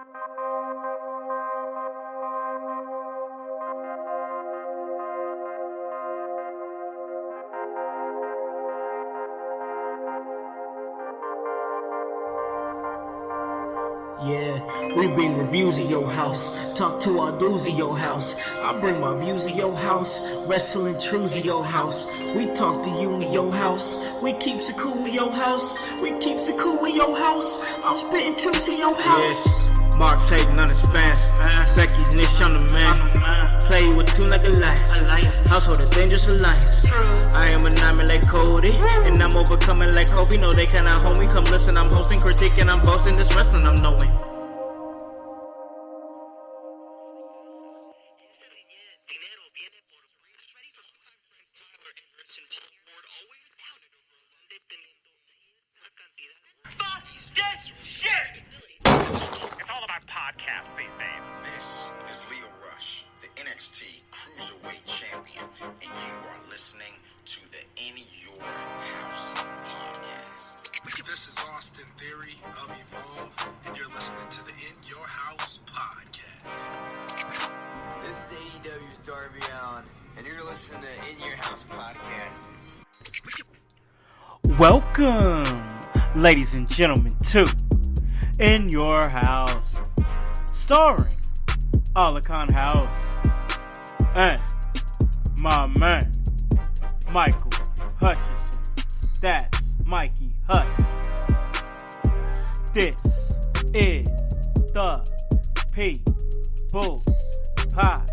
Yeah, we bring reviews of your house, talk to our dudes of your house. I bring my views of your house, wrestling truths of your house. We talk to you in your house, we keeps it cool in your house, we keeps it cool in your house. I'm spitting truths in your house. Yeah. Mark's hating on his fans, Becky's niche on the man. Play with two like a lion, household a dangerous alliance. I am a diamond like Cody, and I'm overcoming like Kobe. No, they cannot hold me. Come listen, I'm hosting, critiquing, I'm boasting. This wrestling I'm knowing. Fuck this shit! It's all about podcasts these days. This is Leo Rush, the NXT Cruiserweight Champion, and you are listening to the In Your House podcast. This is Austin Theory of Evolve, and you're listening to the In Your House podcast. This is AEW's Darby Allin, and you're listening to In Your House podcast. Welcome, ladies and gentlemen, to In Your House, starring Alakan Howse and my man, Michael Hutchison. That's Mikey Hutch. This is the People's Podcast.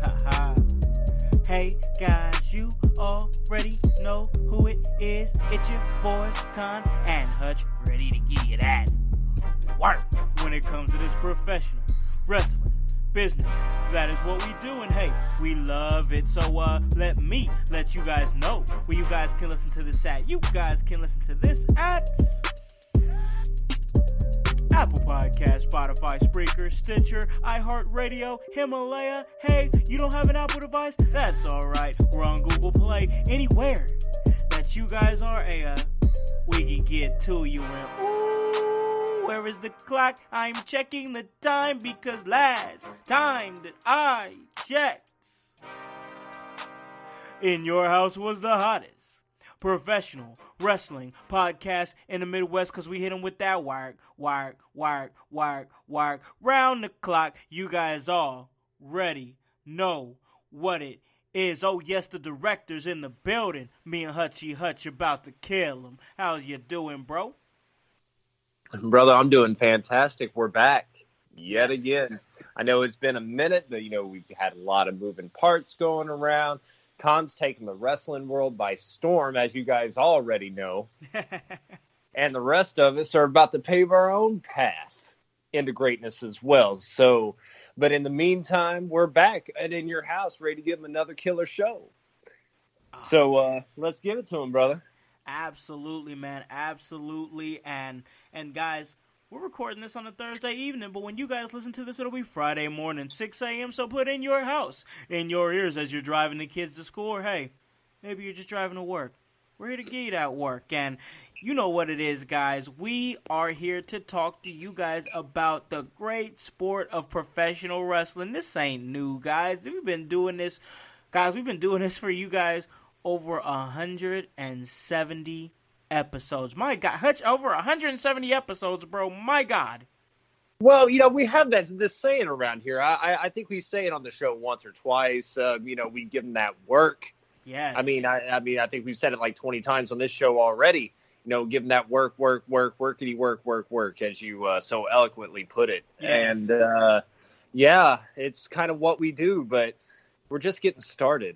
Haha. Hey guys, you already know who it is. It's your boys, Con and Hutch, ready to give you that work when it comes to this professional wrestling business. That is what we do, and hey, we love it. So let me let you guys know where you guys can listen to this at. You guys can listen to this at Apple Podcasts, Spotify, Spreaker, Stitcher, iHeartRadio, Himalaya. Hey, you don't have an Apple device? That's alright. We're on Google Play. Anywhere that you guys are, we can get to you. And ooh, where is the clock? I'm checking the time because last time that I checked, In Your House was the hottest professional wrestling podcast in the Midwest, because we hit them with that work, round the clock. You guys already know what it is. Oh yes, the director's in the building. Me and Hutch about to kill him. How's you doing, bro? Brother, I'm doing fantastic. We're back yet again. I know it's been a minute, but we've had a lot of moving parts going around. Con's taking the wrestling world by storm, as you guys already know. And the rest of us are about to pave our own path into greatness as well. So, but in the meantime, we're back and In Your House, ready to give them another killer show. So let's give it to them, brother. Absolutely, man. Absolutely. And guys, we're recording this on a Thursday evening, but when you guys listen to this, it'll be Friday morning, 6 a.m., so put In Your House in your ears as you're driving the kids to school, or hey, maybe you're just driving to work. We're here to get you that work, and you know what it is, guys. We are here to talk to you guys about the great sport of professional wrestling. This ain't new, guys. We've been doing this for you guys over 170 episodes. My God, Hutch, over 170 episodes, bro. My God. Well, we have this saying around here. I think we say it on the show once or twice. We give them that work. Yes. I think we've said it like 20 times on this show already. Give them that workity work, as you so eloquently put it. Yes. And it's kind of what we do, but we're just getting started.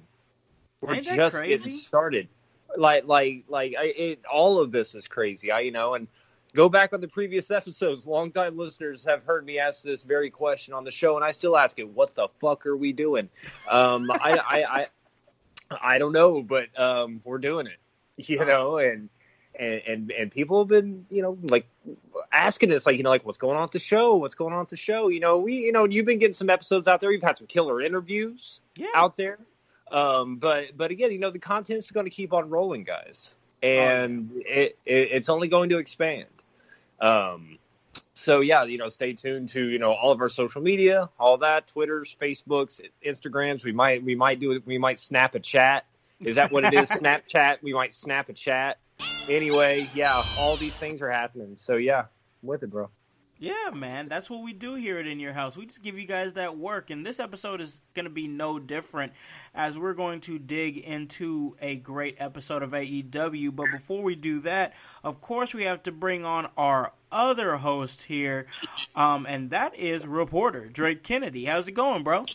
Ain't that crazy? Getting started. All of this is crazy. And go back on the previous episodes. Longtime listeners have heard me ask this very question on the show, and I still ask it. What the fuck are we doing? I don't know, but we're doing it. And people have been asking us what's going on at the show? You've been getting some episodes out there. You've had some killer interviews out there. But again, the content's going to keep on rolling, guys, and it's only going to expand. So yeah, stay tuned to all of our social media, all that, Twitters, Facebooks, Instagrams. We might do it. We might snap a chat. Is that what it is? Snapchat. We might snap a chat. Anyway, yeah, all these things are happening. So yeah, I'm with it, bro. Yeah, man, that's what we do here at In Your House. We just give you guys that work, and this episode is going to be no different as we're going to dig into a great episode of AEW. But before we do that, of course, we have to bring on our other host here, and that is reporter Drake Kennedy. How's it going, bro?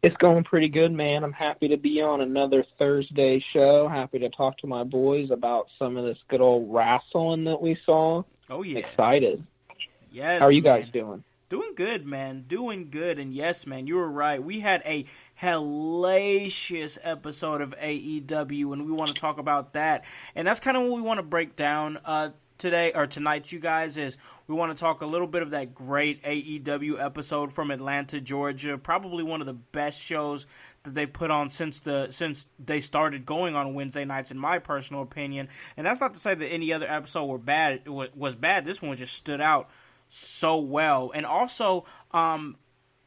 It's going pretty good, man. I'm happy to be on another Thursday show. Happy to talk to my boys about some of this good old wrestling that we saw. Oh, yeah. Excited. Yes, How are you guys man. doing? Doing good, man. Doing good. And yes, man, you were right. We had a hellacious episode of AEW, and we want to talk about that. And that's kind of what we want to break down today or tonight, you guys, is we want to talk a little bit of that great AEW episode from Atlanta, Georgia. Probably one of the best shows that they put on since they started going on Wednesday nights, in my personal opinion. And that's not to say that any other episode was bad. This one just stood out so well. And also,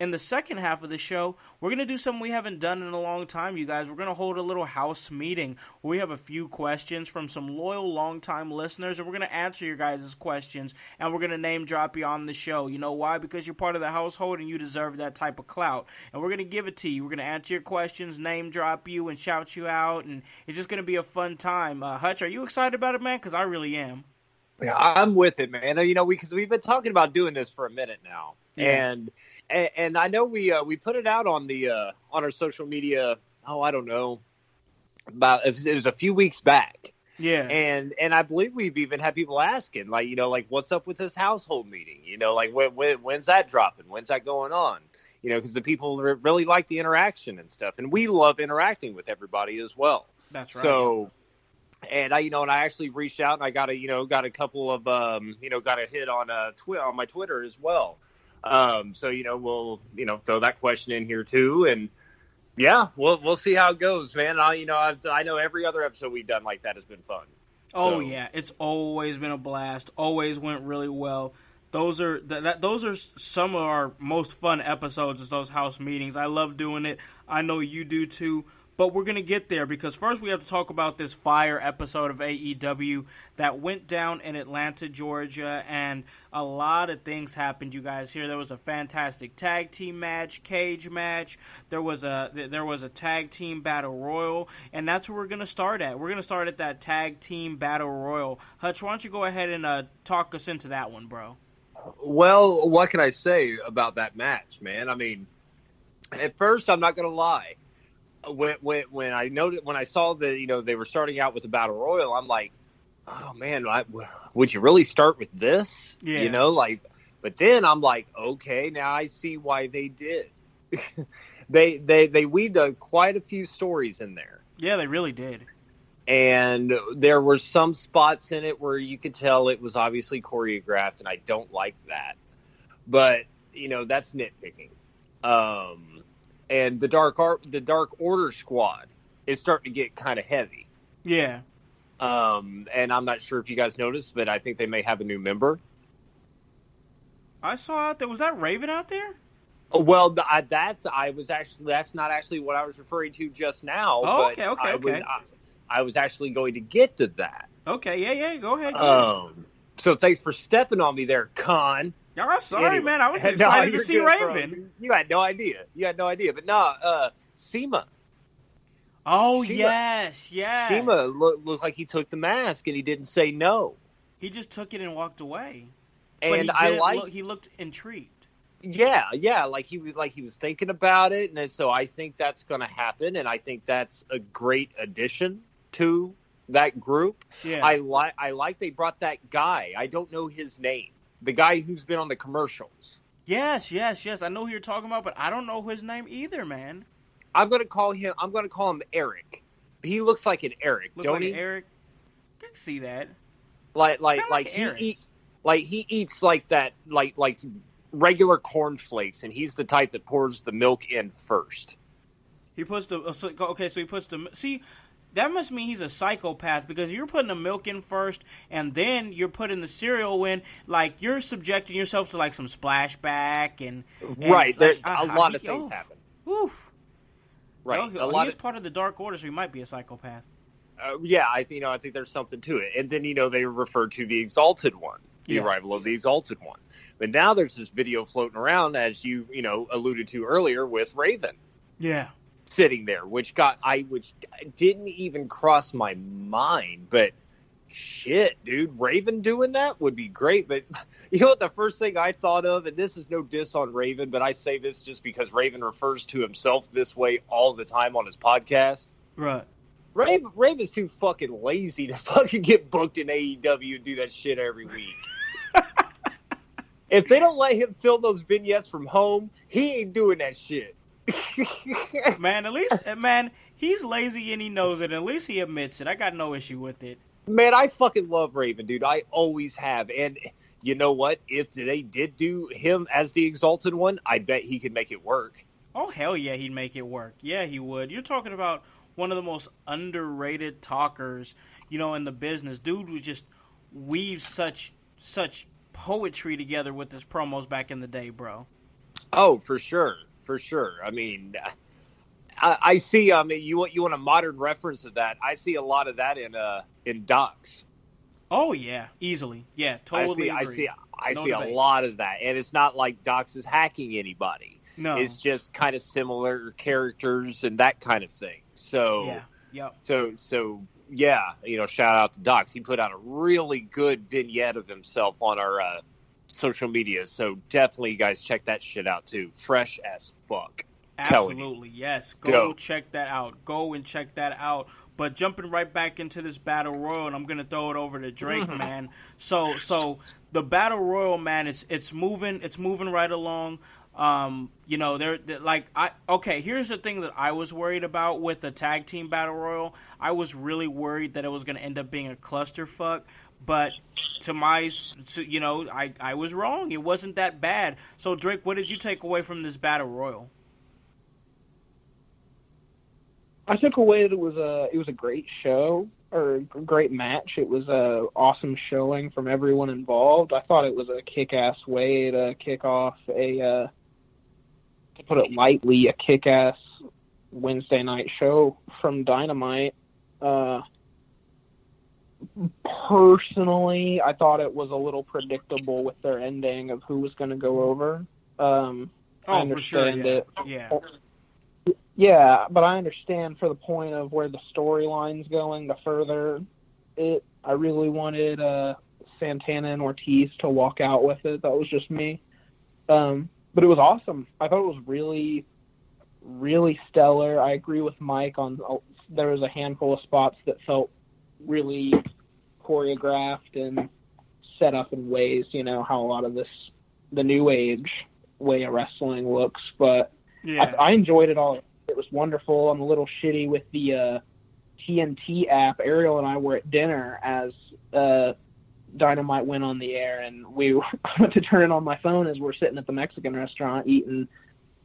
in the second half of the show, we're going to do something we haven't done in a long time, you guys. We're going to hold a little house meeting where we have a few questions from some loyal, long-time listeners, and we're going to answer your guys' questions, and we're going to name drop you on the show. You know why? Because you're part of the household, and you deserve that type of clout. And we're going to give it to you. We're going to answer your questions, name drop you, and shout you out, and it's just going to be a fun time. Hutch, are you excited about it, man? Because I really am. Yeah, I'm with it, man. Because we've been talking about doing this for a minute now, Yeah. And I know we put it out on our social media. Oh, I don't know, it was a few weeks back. Yeah, and I believe we've even had people asking, like what's up with this household meeting? When's that dropping? When's that going on? Because the people really like the interaction and stuff, and we love interacting with everybody as well. That's right. So. And I actually reached out and I got a couple of, got a hit on on my Twitter as well. So, we'll, throw that question in here too. And yeah, we'll see how it goes, man. I know every other episode we've done like that has been fun. Oh, yeah. It's always been a blast. Always went really well. Those are some of our most fun episodes, is those house meetings. I love doing it. I know you do too. But we're going to get there, because first we have to talk about this fire episode of AEW that went down in Atlanta, Georgia, and a lot of things happened, you guys. Here there was a fantastic tag team match, cage match. There was a tag team battle royal, and that's where we're going to start at. We're going to start at that tag team battle royal. Hutch, why don't you go ahead and talk us into that one, bro? Well, what can I say about that match, man? I mean, at first, I'm not going to lie. When I saw that they were starting out with the battle royal, I'm like, oh man, would you really start with this? Yeah. But then I'm like, okay, now I see why they did. they weaved quite a few stories in there. Yeah, they really did. And there were some spots in it where you could tell it was obviously choreographed, and I don't like that. But that's nitpicking. And the Dark Order squad is starting to get kind of heavy. Yeah. And I'm not sure if you guys noticed, but I think they may have a new member. I saw out there. Was that Raven out there? Well, that's not actually what I was referring to just now. Oh, but okay. I was actually going to get to that. Okay, yeah. Go ahead. So thanks for stepping on me there, Con. I'm sorry, man. I was excited to see Raven. Bro. You had no idea. But no, Seema. Oh, Shima. yes. Seema looked like he took the mask and he didn't say no. He just took it and walked away. And he looked intrigued. Yeah, like he was thinking about it, and so I think that's going to happen, and I think that's a great addition to that group. Yeah. I like they brought that guy. I don't know his name. The guy who's been on the commercials. Yes. I know who you're talking about, but I don't know his name either, man. I'm gonna call him Eric. He looks like an Eric, don't he? Eric. I can see that. He eats like that, like regular cornflakes, and he's the type that pours the milk in first. He puts the that must mean he's a psychopath, because you're putting the milk in first and then you're putting the cereal in. Like, you're subjecting yourself to like some splashback and right. Like, A lot of things happen. Oof. Right. He is part of the Dark Order, so he might be a psychopath. Yeah, I think there's something to it. And then, they refer to the Exalted One, the arrival of the Exalted One. But now there's this video floating around, as you alluded to earlier, with Raven. Yeah. Sitting there, which didn't even cross my mind. But shit, dude, Raven doing that would be great. But you know what? The first thing I thought of, and this is no diss on Raven, but I say this just because Raven refers to himself this way all the time on his podcast. Right. Raven's too fucking lazy to fucking get booked in AEW and do that shit every week. If they don't let him film those vignettes from home, he ain't doing that shit. Man, he's lazy and he knows it. At least he admits it. I got no issue with it. Man, I fucking love Raven, dude. I always have. And you know what? If they did do him as the Exalted One, I bet he could make it work. Oh, hell yeah, he'd make it work. Yeah, he would. You're talking about one of the most underrated talkers, in the business. Dude would just weave such poetry together with his promos back in the day, bro. Oh, for sure. For sure. I mean, I see. I mean, you want a modern reference of that? I see a lot of that in Docs. Oh yeah, easily. Yeah, totally. I see a lot of that, and it's not like Docs is hacking anybody. No, it's just kind of similar characters and that kind of thing. So yeah, yep. So yeah, shout out to Docs. He put out a really good vignette of himself on our social media, so definitely you guys check that shit out too. Fresh as fuck. Absolutely, yes. Go check that out. Go and check that out. But jumping right back into this battle royal, and I'm gonna throw it over to Drake, man. So the battle royal, man, it's moving right along. Here's the thing that I was worried about with the tag team battle royal. I was really worried that it was gonna end up being a clusterfuck. But I was wrong. It wasn't that bad. So, Drake, what did you take away from this battle royal? I took away that it was a great show, or a great match. It was a awesome showing from everyone involved. I thought it was a kick-ass way to kick off to put it lightly, a kick-ass Wednesday night show from Dynamite. Personally, I thought it was a little predictable with their ending of who was going to go over. I understand for sure, it. Yeah, but I understand for the point of where the storyline's going, the further it. I really wanted Santana and Ortiz to walk out with it. That was just me. But it was awesome. I thought it was really, really stellar. I agree with Mike on there was a handful of spots that felt really choreographed and set up in ways, how a lot of the new age way of wrestling looks. But yeah. I enjoyed it all. It was wonderful. I'm a little shitty with the TNT app. Ariel and I were at dinner as Dynamite went on the air, and we went to turn it on my phone as we're sitting at the Mexican restaurant eating,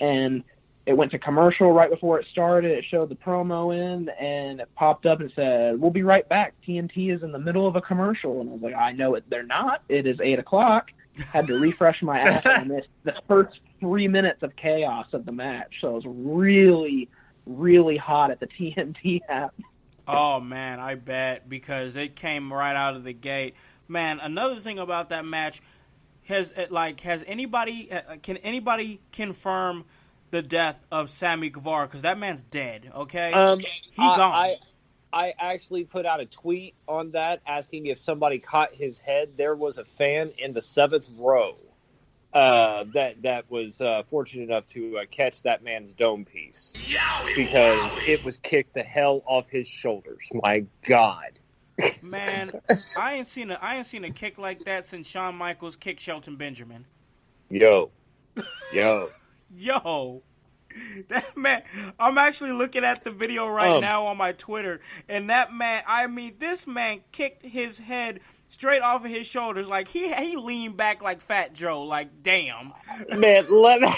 and it went to commercial right before it started. It showed the promo in, and it popped up and said, "We'll be right back. TNT is in the middle of a commercial." And I was like, I know it. They're not. It is 8:00. Had to refresh my app, and I missed the first 3 minutes of chaos of the match. So it was really, really hot at the TNT app. Oh, man, I bet, because it came right out of the gate. Man, another thing about can anybody confirm the death of Sammy Guevara? Because that man's dead, okay? He gone. I actually put out a tweet on that asking if somebody caught his head. There was a fan in the 7th row that was fortunate enough to catch that man's dome piece because it was kicked the hell off his shoulders. My God. Man, I ain't seen a kick like that since Shawn Michaels kicked Shelton Benjamin. Yo. That man, I'm actually looking at the video right now on my Twitter, and that man, this man kicked his head straight off of his shoulders. Like, he leaned back like Fat Joe, like, damn. Man, let me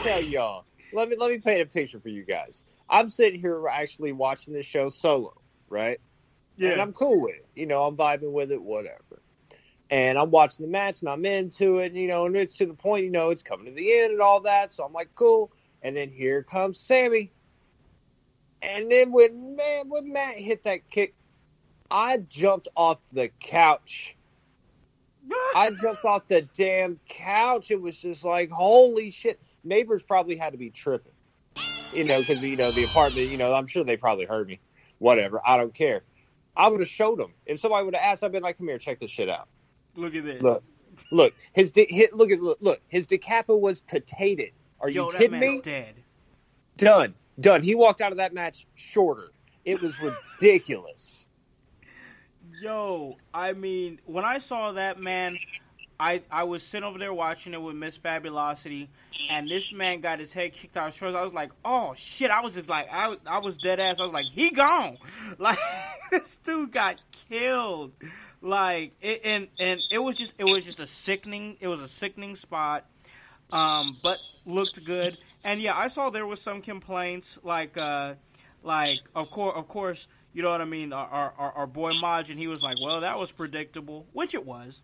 tell y'all. Let me paint a picture for you guys. I'm sitting here actually watching this show solo, right? Yeah. And I'm cool with it. You know, I'm vibing with it, whatever. And I'm watching the match, and I'm into it, you know, and it's to the point, you know, it's coming to the end and all that. So I'm like, cool. And then here comes Sammy. And then when Matt hit that kick, I jumped off the couch. I jumped off the damn couch. It was just like, holy shit. Neighbors probably had to be tripping. You know, because, you know, the apartment, you know, I'm sure they probably heard me. Whatever. I don't care. I would have showed them. If somebody would have asked, I'd been like, come here, check this shit out. Look at this. Look. His decapa was potated. Are you kidding me? Dead. Done. He walked out of that match shorter. It was ridiculous. Yo, I mean, when I saw that, man, I was sitting over there watching it with Miss Fabulosity, and this man got his head kicked out of shorts. I was like, oh shit! I was just like, I was dead ass. I was like, he gone. Like this dude got killed. Like and it was just a sickening. It was a sickening spot. But looked good. And yeah, I saw there was some complaints like of course, you know what I mean, our boy Maj, and he was like, well, that was predictable, which it was,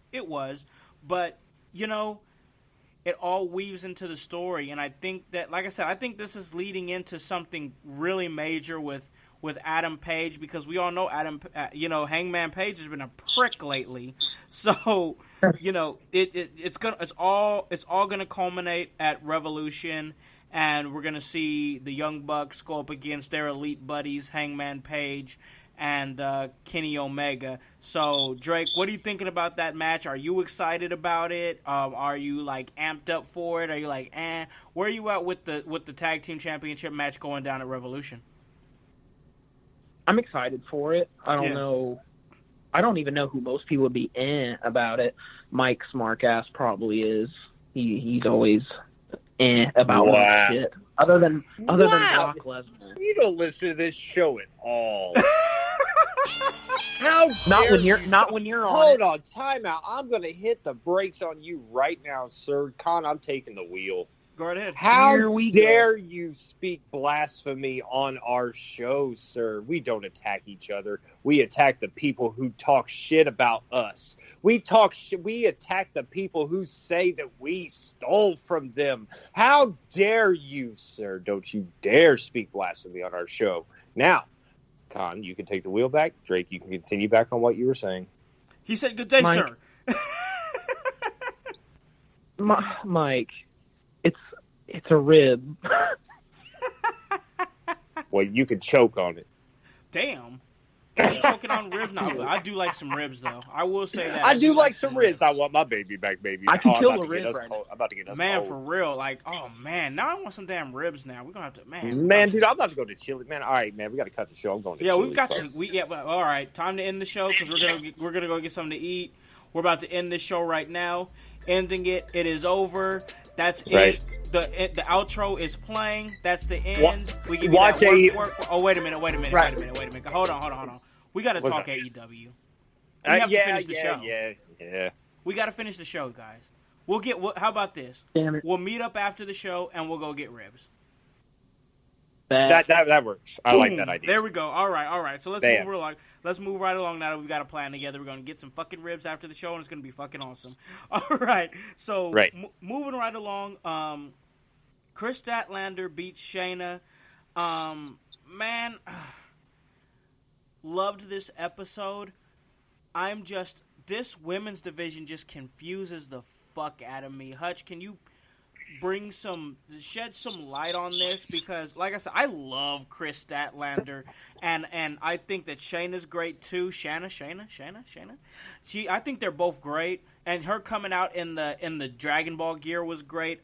but you know, it all weaves into the story, and I think that, like I said, I think this is leading into something really major with Adam Page, because we all know Hangman Page has been a prick lately. So, you know, it's all gonna culminate at Revolution, and we're gonna see the Young Bucks go up against their elite buddies, Hangman Page and Kenny Omega. So, Drake, what are you thinking about that match? Are you excited about it? Are you like amped up for it? Are you like, Where are you at with the tag team championship match going down at Revolution? I'm excited for it. I don't know. I don't even know who most people would be about it. Mike Smarkass probably is. He's always about all that shit. Other than Brock Lesnar. You don't listen to this show at all. How not when you're on. Hold on, time out. I'm gonna hit the brakes on you right now, sir. Con, I'm taking the wheel. Go ahead. How dare you speak blasphemy on our show, sir? We don't attack each other. We attack the people who talk shit about us. We attack the people who say that we stole from them. How dare you, sir? Don't you dare speak blasphemy on our show. Now, Con, you can take the wheel back. Drake, you can continue back on what you were saying. He said, good day, Mike, sir. Mike, it's a rib. Well, you could choke on it. Damn. Choking on ribs? No, I do like some ribs, though. I will say that. I do like some ribs. I want my baby back, baby. I can kill a rib right now. I'm about to get us Man, cold. for real. Like, oh, man. Now I want some damn ribs now. We're going to have to, Man, dude, I'm about to go to Chili. Man, all right, man. We got to cut the show. I'm going to Chili. We've got to. All right. Time to end the show because we're gonna go get something to eat. We're about to end this show right now. Ending it. It is over. That's right. it. The outro is playing. That's the end. We give watch you that work. Oh, wait a minute. Right. Wait a minute. Hold on. We got to talk AEW. We have to finish the show. Yeah. We got to finish the show, guys. How about this? Damn it. We'll meet up after the show and we'll go get ribs. That works. I like that idea. There we go. All right. So let's move along. Let's move right along now that we've got a plan together. We're going to get some fucking ribs after the show, and it's going to be fucking awesome. All right. So moving right along, Chris Statlander beats Shayna. Man, loved this episode. This women's division just confuses the fuck out of me. Hutch, can you shed some light on this? Because like I said, I love Chris Statlander, and I think that Shayna's great too. Shayna. I think they're both great, and her coming out in the Dragon Ball gear was great.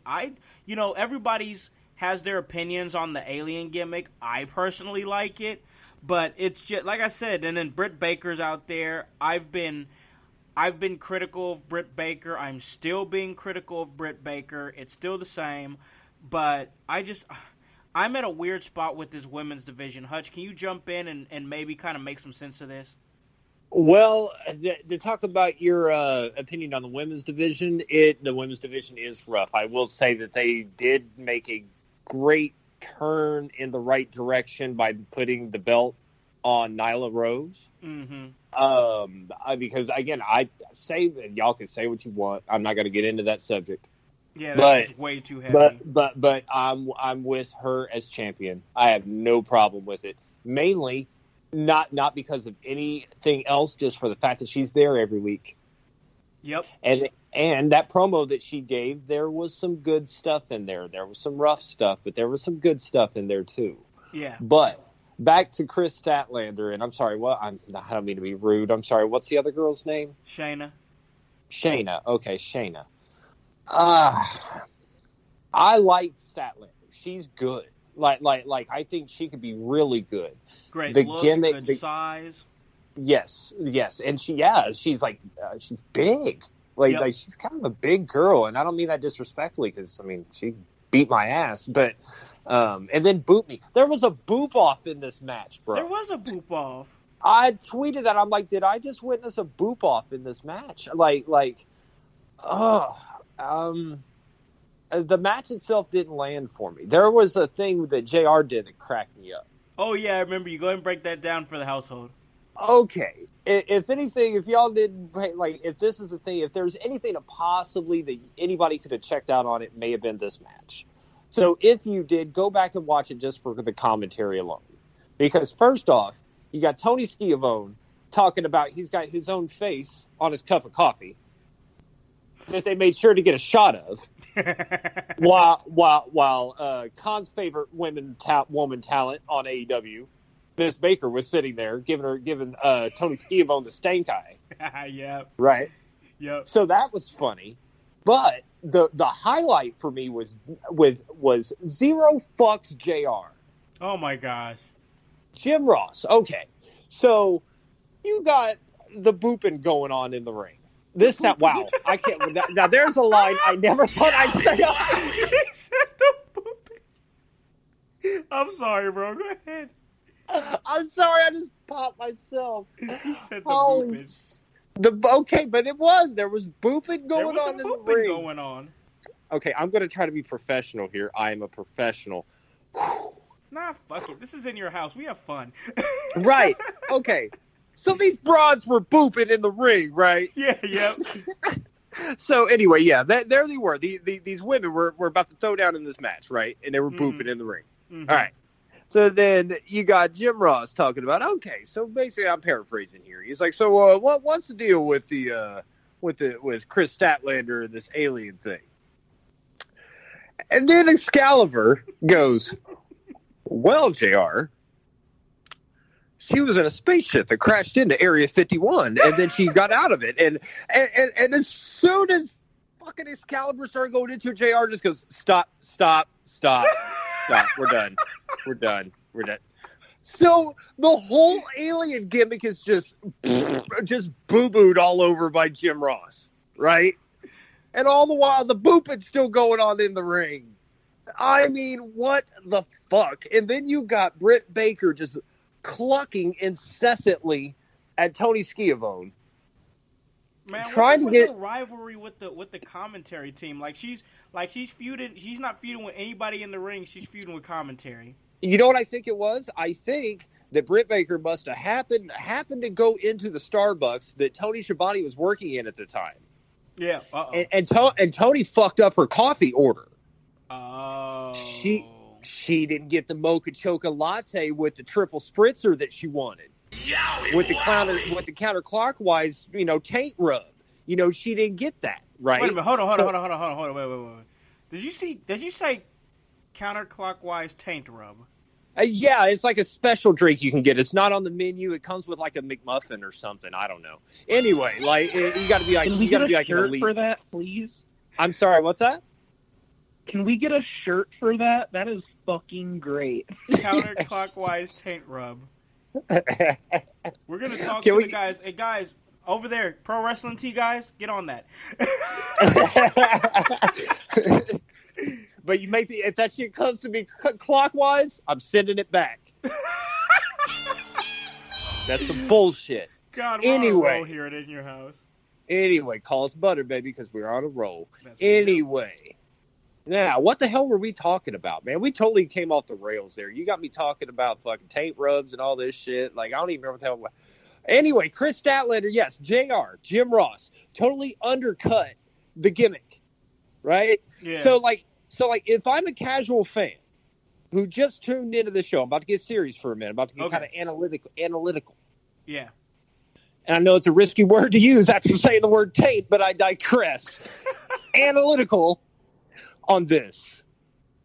Everybody's has their opinions on the alien gimmick. I personally like it, but it's just like I said. And then Britt Baker's out there. I've been critical of Britt Baker. I'm still being critical of Britt Baker. It's still the same. But I'm at a weird spot with this women's division. Hutch, can you jump in and maybe kind of make some sense of this? Well, to talk about your opinion on the women's division, the women's division is rough. I will say that they did make a great turn in the right direction by putting the belt on Nyla Rose. Because again, I say that y'all can say what you want. I'm not going to get into that subject. Yeah, that's way too heavy. But I'm with her as champion. I have no problem with it. Mainly, not because of anything else, just for the fact that she's there every week. Yep. And that promo that she gave, there was some good stuff in there. There was some rough stuff, but there was some good stuff in there too. Yeah. But back to Chris Statlander, and I'm sorry, I don't mean to be rude. I'm sorry. What's the other girl's name? Shayna. Okay, Shayna. I like Statlander. She's good. Like I think she could be really good. Great the look, gimmick, good size. Yes, and she's like she's big. Like she's kind of a big girl, and I don't mean that disrespectfully because I mean she beat my ass, but and then boot me. There was a boop off in this match, bro. There was a boop off. I tweeted that. I'm like, did I just witness a boop off in this match? The match itself didn't land for me. There was a thing that JR did that cracked me up. Oh, yeah, I remember. You go ahead and break that down for the household. Okay. If anything, if y'all didn't, if this is the thing, if there's anything that possibly that anybody could have checked out on, it may have been this match. So if you did, go back and watch it just for the commentary alone. Because first off, you got Tony Schiavone talking about he's got his own face on his cup of coffee that they made sure to get a shot of, while Khan's favorite woman talent on AEW, Miss Baker, was sitting there giving Tony Schiavone the stank eye. Yeah. Right. Yep. So that was funny, but the highlight for me was Zero Fucks JR. Oh my gosh. Jim Ross. Okay, so you got the booping going on in the ring. Wow, I can't. Now there's a line I never thought I'd say. He said the booping. I'm sorry, bro. Go ahead. I'm sorry, I just popped myself. He said the booping. Okay, but there was booping going on in the ring. There was going on. Okay, I'm going to try to be professional here. I am a professional. Nah, fuck it. This is in your house. We have fun. Right. Okay. So these broads were booping in the ring, right? Yeah, yep. So anyway, yeah, there they were. These women were about to throw down in this match, right? And they were booping in the ring. Mm-hmm. All right. So then you got Jim Ross talking about, okay, so basically I'm paraphrasing here. He's like, so what's the deal with with Chris Statlander and this alien thing? And then Excalibur goes, well, JR, she was in a spaceship that crashed into Area 51, and then she got out of it. And as soon as fucking Excalibur started going into it, JR just goes, stop. We're done. So the whole alien gimmick is just boo-booed all over by Jim Ross, right? And all the while, the booping's still going on in the ring. I mean, what the fuck? And then you got Britt Baker just clucking incessantly at Tony Schiavone. Man, trying to get a rivalry with the commentary team. She's feuding. She's not feuding with anybody in the ring. She's feuding with commentary. You know what I think it was? I think that Britt Baker must have happened to go into the Starbucks that Tony Schiavone was working in at the time. Yeah. And Tony fucked up her coffee order. Oh. She didn't get the mocha choca latte with the triple spritzer that she wanted. With the counterclockwise, taint rub. She didn't get that, right? Wait a minute, hold on. Wait. Did you say counterclockwise taint rub? Yeah, it's like a special drink you can get. It's not on the menu. It comes with like a McMuffin or something. I don't know. Anyway, you got to be like, can we get a shirt for that, please? I'm sorry. What's that? Can we get a shirt for that? That is fucking great. Counterclockwise taint rub. We're gonna talk to the guys. Hey guys, over there, Pro Wrestling T guys, get on that. But if that shit comes to me clockwise, I'm sending it back. That's some bullshit. God, we're on a roll here at In Your House. Anyway, call us butter, baby, because we're on a roll. Anyway, Yeah, what the hell were we talking about, man? We totally came off the rails there. You got me talking about fucking taint rubs and all this shit. Like, I don't even remember what the hell. Anyway, Chris Statlander, yes, JR, Jim Ross, totally undercut the gimmick, right? Yeah. So like, if I'm a casual fan who just tuned into the show, I'm about to get serious for a minute. I'm about to get kind of analytical. Yeah. And I know it's a risky word to use after saying the word taint, but I digress. Analytical on this.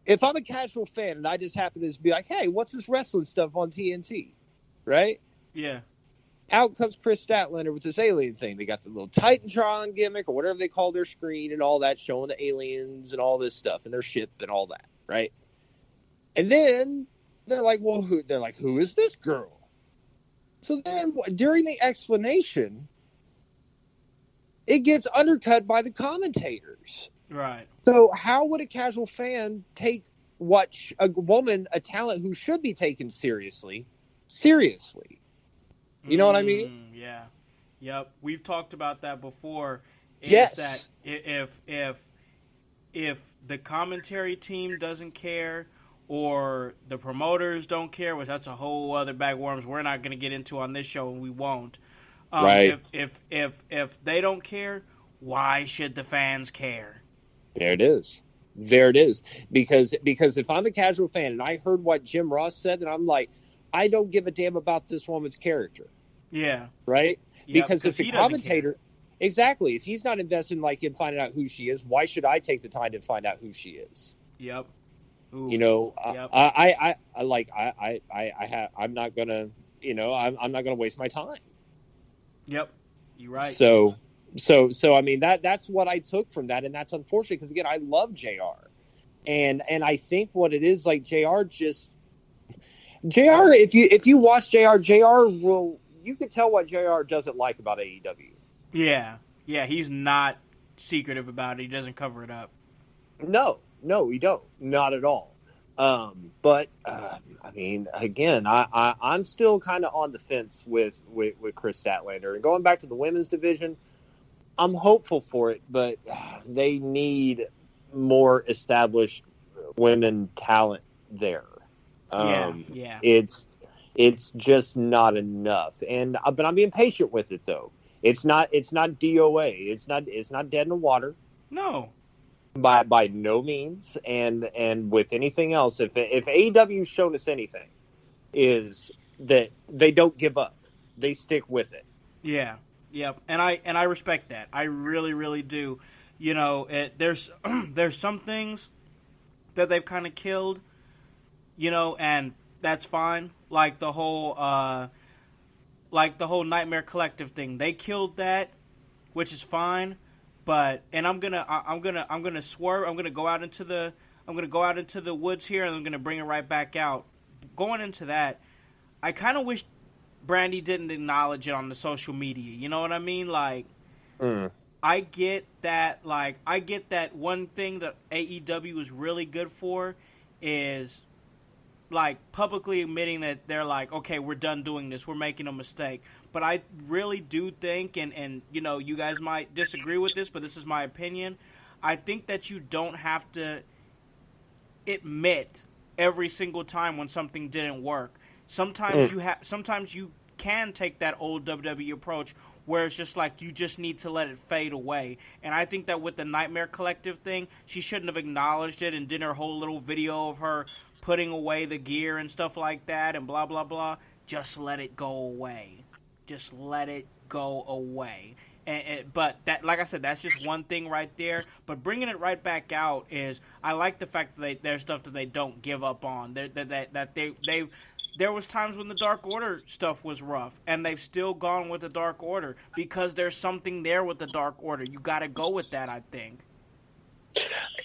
If I'm a casual fan and I just happen to be like, hey, what's this wrestling stuff on TNT? Right? Yeah. Out comes Chris Statlander with this alien thing. They got the little Titantron gimmick or whatever they call their screen and all that, showing the aliens and all this stuff and their ship and all that, right? And then they're like, well, who is this girl? So then during the explanation, it gets undercut by the commentators. Right. So how would a casual fan take what a woman, a talent who should be taken seriously? You know what I mean? Yeah. Yep. We've talked about that before. Yes. That if the commentary team doesn't care or the promoters don't care, which that's a whole other bag of worms we're not going to get into on this show, and we won't. Right. If they don't care, why should the fans care? There it is. Because if I'm a casual fan and I heard what Jim Ross said, and I'm like, I don't give a damn about this woman's character. Yeah. Right? Yep, because if the commentator, exactly, if he's not invested in finding out who she is, why should I take the time to find out who she is? Yep. Ooh. You know, Yep. I'm not gonna, I'm not gonna waste my time. Yep. You're right. So I mean that's what I took from that, and that's unfortunate because again I love JR, and I think what it is like JR if you watch JR you can tell what JR doesn't like about AEW. Yeah, he's not secretive about it. He doesn't cover it up. No, we don't, not at all. But I mean, again, I'm still kind of on the fence with Chris Statlander, and going back to the women's division. I'm hopeful for it, but they need more established women talent there. Yeah. It's just not enough, but I'm being patient with it though. It's not DOA. It's not dead in the water. No, by no means. And with anything else, if AEW's shown us anything, is that they don't give up. They stick with it. Yeah. Yep, and I respect that. I really, really do. You know, there's some things that they've kind of killed, and that's fine. Like the whole Nightmare Collective thing. They killed that, which is fine. But I'm gonna swerve. I'm gonna go out into the woods here, and I'm gonna bring it right back out. Going into that, I kind of wish Brandy didn't acknowledge it on the social media. You know what I mean? Like, I get that. Like, I get that one thing that AEW is really good for is like publicly admitting that they're like, okay, we're done doing this. We're making a mistake. But I really do think, and you guys might disagree with this, but this is my opinion. I think that you don't have to admit every single time when something didn't work. Sometimes sometimes you can take that old WWE approach where it's just like you just need to let it fade away. And I think that with the Nightmare Collective thing, she shouldn't have acknowledged it and did her whole little video of her putting away the gear and stuff like that and blah, blah, blah. Just let it go away. Just let it go away. But that, like I said, that's just one thing right there. But bringing it right back out is, I like the fact that there's stuff that they don't give up on. There was times when the Dark Order stuff was rough, and they've still gone with the Dark Order because there's something there with the Dark Order. You got to go with that, I think.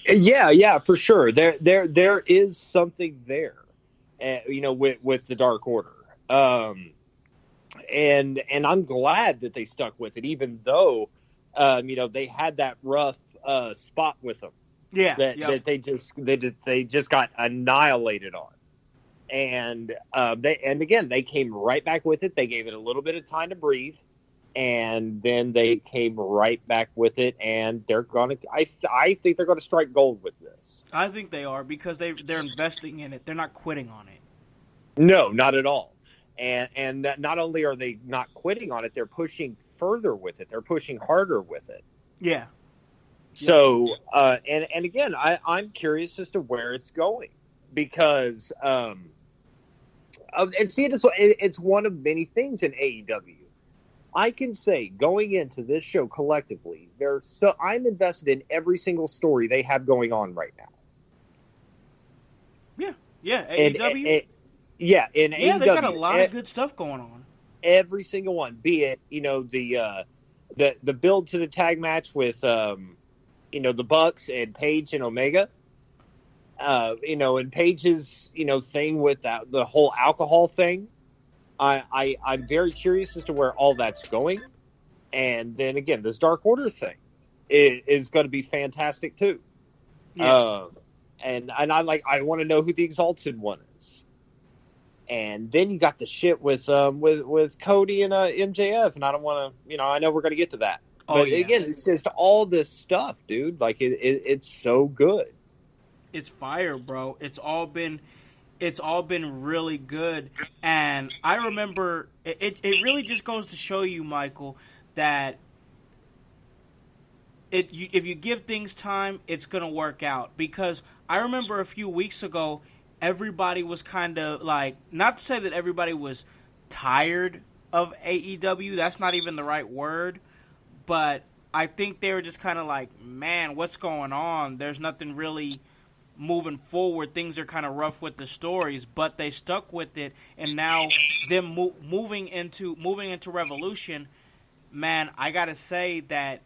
Yeah, for sure. There is something there, with the Dark Order. And I'm glad that they stuck with it, even though, they had that rough spot with them. Yeah, that they just got annihilated on. And they came right back with it. They gave it a little bit of time to breathe, and then they came right back with it, and they're gonna. I think they're gonna strike gold with this. I think they are because they're investing in it. They're not quitting on it. No, not at all. And not only are they not quitting on it, they're pushing further with it. They're pushing harder with it. Yeah. So, and again, I'm curious as to where it's going because, and see, it's one of many things in AEW. I can say going into this show collectively, I'm invested in every single story they have going on right now. Yeah, AEW. Yeah, in Yeah, AEW, they got a lot of good stuff going on. Every single one, be it the build to the tag match with the Bucks and Paige and Omega, and Paige's thing with the whole alcohol thing. I'm very curious as to where all that's going, and then again, this Dark Order thing is going to be fantastic too. Yeah. And I want to know who the Exalted one is. And then you got the shit with Cody and MJF, and I don't want to, I know we're going to get to that. But again, it's just all this stuff, dude. Like it's so good. It's fire, bro. It's all been really good. And I remember it really just goes to show you, Michael, that if you give things time, it's going to work out. Because I remember a few weeks ago, everybody was kind of like, not to say that everybody was tired of AEW, that's not even the right word, but I think they were just kind of like, man, what's going on? There's nothing really moving forward. Things are kind of rough with the stories, but they stuck with it, and now them moving into Revolution, man, I gotta say that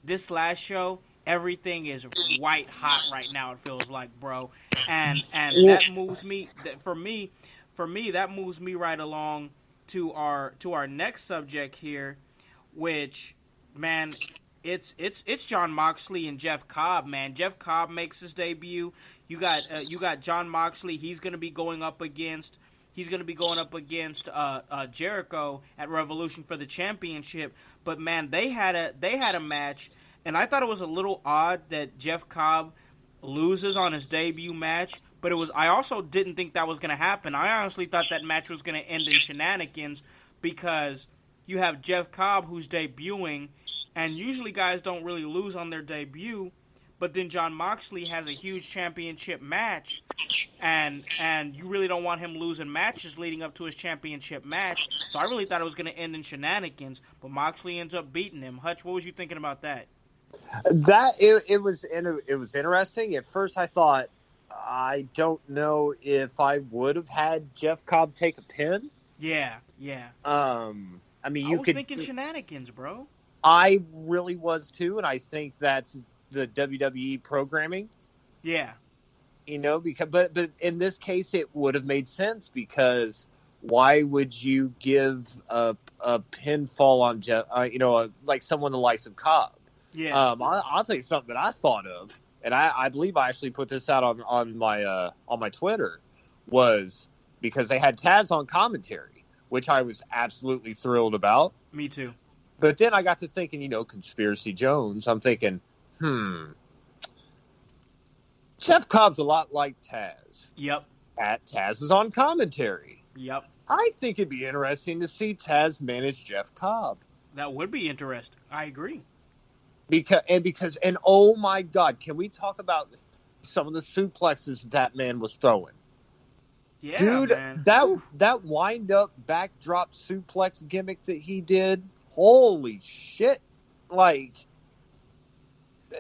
this last show, everything is white hot right now. It feels like, bro, and that moves me. For me, that moves me right along to our next subject here, which, man, it's Jon Moxley and Jeff Cobb, man. Jeff Cobb makes his debut. You got Jon Moxley. He's gonna be going up against Jericho at Revolution for the championship. But man, they had a match. And I thought it was a little odd that Jeff Cobb loses on his debut match, but I also didn't think that was going to happen. I honestly thought that match was going to end in shenanigans because you have Jeff Cobb who's debuting, and usually guys don't really lose on their debut, but then Jon Moxley has a huge championship match, and you really don't want him losing matches leading up to his championship match. So I really thought it was going to end in shenanigans, but Moxley ends up beating him. Hutch, what was you thinking about that? It was interesting. At first, I thought, I don't know if I would have had Jeff Cobb take a pin. Yeah. I mean, I was thinking shenanigans, bro. I really was too, and I think that's the WWE programming. Yeah. Because but in this case, it would have made sense because why would you give a pinfall on Jeff? Like someone the likes of Cobb. Yeah. I'll tell you something that I thought of, and I believe I actually put this out on my Twitter, was because they had Taz on commentary, which I was absolutely thrilled about. Me too. But then I got to thinking, Conspiracy Jones. I'm thinking, Jeff Cobb's a lot like Taz. Yep. Taz is on commentary. Yep. I think it'd be interesting to see Taz manage Jeff Cobb. That would be interesting. I agree. Because oh my God, can we talk about some of the suplexes that man was throwing? Yeah, dude, man. that wind up backdrop suplex gimmick that he did, holy shit! Like,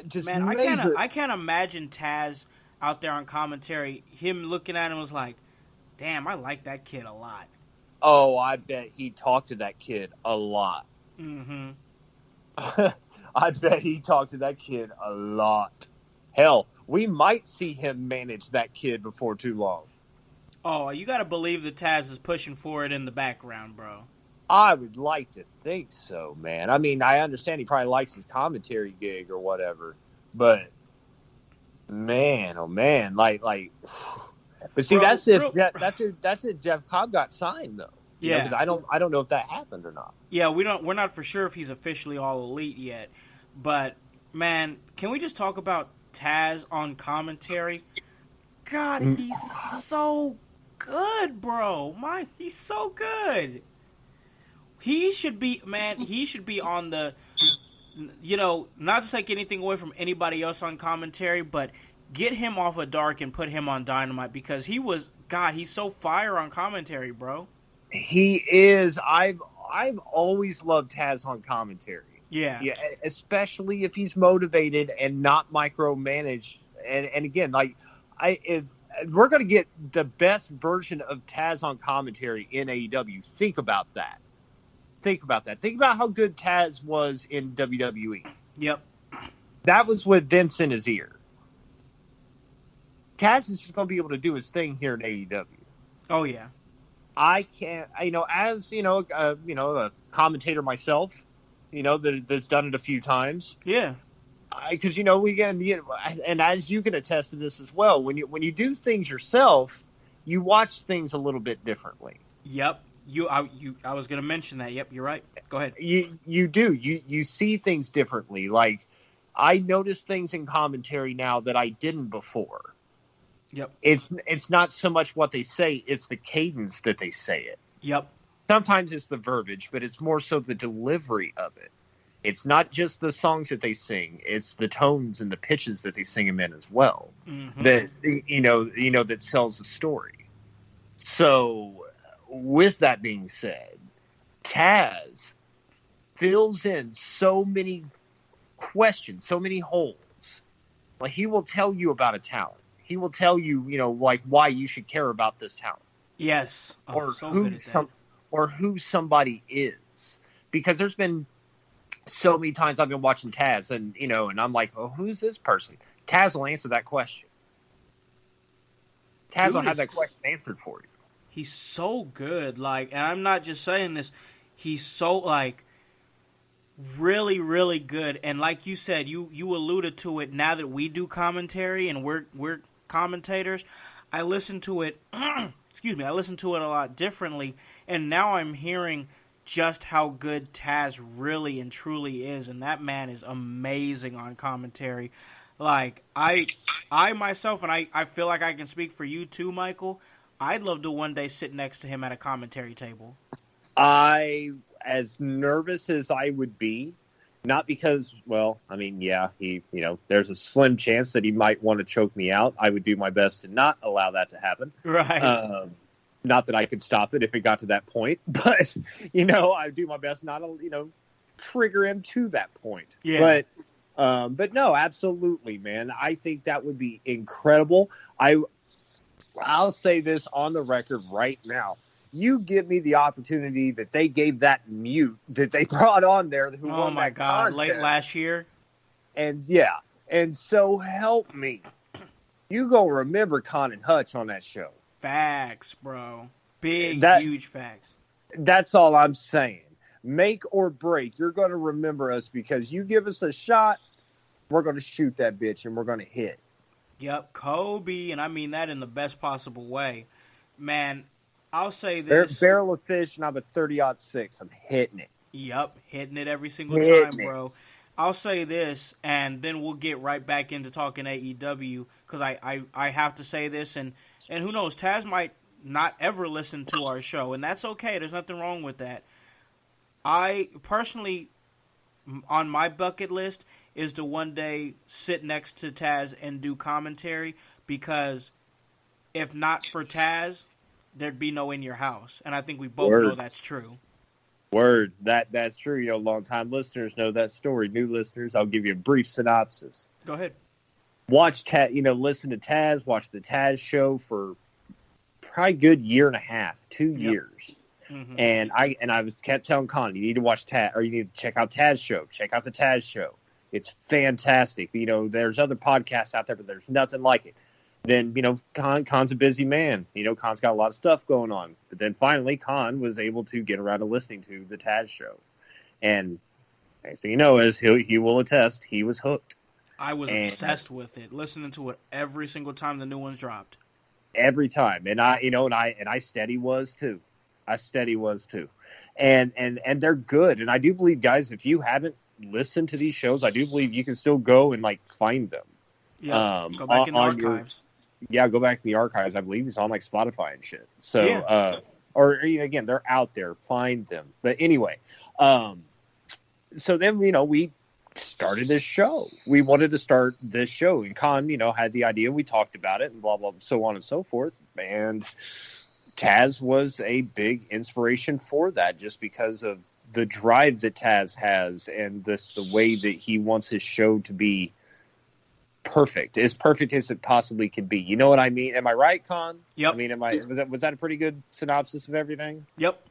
just man, major. I can't imagine Taz out there on commentary. Him looking at him was like, "Damn, I like that kid a lot." Oh, I bet he talked to that kid a lot. Mm-hmm. I bet he talked to that kid a lot. Hell, we might see him manage that kid before too long. Oh, you got to believe that Taz is pushing for it in the background, bro. I would like to think so, man. I mean, I understand he probably likes his commentary gig or whatever, but man, oh man, like. But see, Bro, that's if Jeff Cobb got signed, though. Yeah. Because I don't know if that happened or not. Yeah, we're not for sure if he's officially all elite yet. But man, can we just talk about Taz on commentary? God, he's so good, bro. He's so good. He should be on the, not to take anything away from anybody else on commentary, but get him off of Dark and put him on Dynamite because he's so fire on commentary, bro. He is. I've always loved Taz on commentary. Yeah, especially if he's motivated and not micromanaged. And again, if we're going to get the best version of Taz on commentary in AEW, think about that. Think about how good Taz was in WWE. Yep. That was with Vince in his ear. Taz is just going to be able to do his thing here in AEW. Oh, yeah. I can't, as, a commentator myself, that's done it a few times. Yeah. Because, and as you can attest to this as well, when you do things yourself, you watch things a little bit differently. Yep. I was going to mention that. Yep, you're right. Go ahead. You do. You see things differently. Like, I notice things in commentary now that I didn't before. Yep. It's not so much what they say, it's the cadence that they say it. Yep. Sometimes it's the verbiage, but it's more so the delivery of it. It's not just the songs that they sing, it's the tones and the pitches that they sing them in as well. Mm-hmm. That that sells the story. So with that being said, Taz fills in so many questions, so many holes. Like, he will tell you about a talent. He will tell you, why you should care about this talent. Yes. Or who somebody is. Because there's been so many times I've been watching Taz and I'm like, oh, who's this person? Taz will answer that question. Taz will have that question answered for you. He's so good. And I'm not just saying this. He's so, really, really good. And like you said, you alluded to it, now that we do commentary and we're commentators, I listen to it, I listen to it a lot differently, and now I'm hearing just how good Taz really and truly is, and that man is amazing on commentary. Like, I myself, and I feel like I can speak for you too, Michael, I'd love to one day sit next to him at a commentary table. As nervous as I would be, not because, he, there's a slim chance that he might want to choke me out. I would do my best to not allow that to happen. Right. Not that I could stop it if it got to that point, but, I would do my best not to, trigger him to that point. Yeah. But no, absolutely, man. I think that would be incredible. I'll say this on the record right now. You give me the opportunity that they gave that mute that they brought on there who won that contest. Late last year. And so help me. You go remember Con and Hutch on that show. Facts, bro. Huge facts. That's all I'm saying. Make or break. You're going to remember us because you give us a shot, we're going to shoot that bitch and we're going to hit. Yep, Kobe, and I mean that in the best possible way. Man, I'll say this. Barrel of fish, and I'm a 30-06. I'm hitting it. Yep, hitting it every single time, bro. I'll say this, and then we'll get right back into talking AEW, because I have to say this, and who knows, Taz might not ever listen to our show, and that's okay. There's nothing wrong with that. I personally, on my bucket list, is to one day sit next to Taz and do commentary, because if not for Taz, there'd be no In Your House. And I think we both know that's true. Word. That's true. Long-time listeners know that story. New listeners, I'll give you a brief synopsis. Go ahead. Watch listen to Taz, watch the Taz show for probably a good year and a half, 2 years. Mm-hmm. And I kept telling Con, you need to watch Taz, or you need to check out Taz show. Check out the Taz show. It's fantastic. There's other podcasts out there, but there's nothing like it. Then, Con's a busy man. Con's got a lot of stuff going on. But then finally, Con was able to get around to listening to the Taz show. And next thing you know, as he will attest, he was hooked. I was obsessed with it, listening to it every single time the new ones dropped. Every time. And I steady was too. I steady was too. And they're good. And I do believe, guys, if you haven't listened to these shows, I do believe you can still go and like find them. Yeah, go back in the archives. Go back to the archives. I believe it's on like Spotify and shit. So, or again, they're out there. Find them. But anyway, so then, we started this show. We wanted to start this show, and Con, had the idea. We talked about it and blah, blah, so on and so forth. And Taz was a big inspiration for that, just because of the drive that Taz has and the way that he wants his show to be perfect as it possibly can be. You know what I mean? Am I right, Con? Yep. I mean, was that a pretty good synopsis of everything? Yep,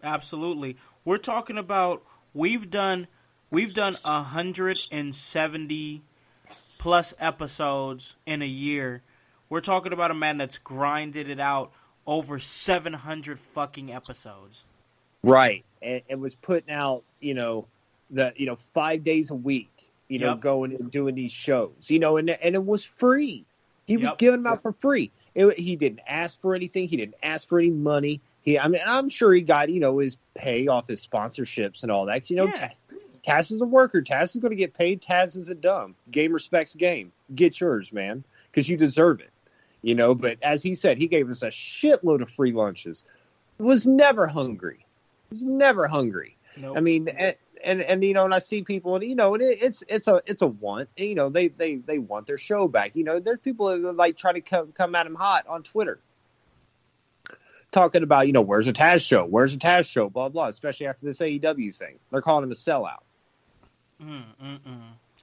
absolutely. We're talking about we've done 170 plus episodes in a year. We're talking about a man that's grinded it out over 700 fucking episodes. Right, and was putting out 5 days a week. Going and doing these shows, and it was free. He was giving them out for free. He didn't ask for anything. He didn't ask for any money. I'm sure he got, his pay off his sponsorships and all that. Taz is a worker. Taz is going to get paid. Taz is a dumb. Game respects game. Get yours, man, because you deserve it. But as he said, he gave us a shitload of free lunches. Was never hungry. Nope. I mean, and I see people, and it's a want. They want their show back. There's people that like try to come at him hot on Twitter, talking about where's a Taz show? Where's a Taz show? Blah blah. Especially after this AEW thing, they're calling him a sellout.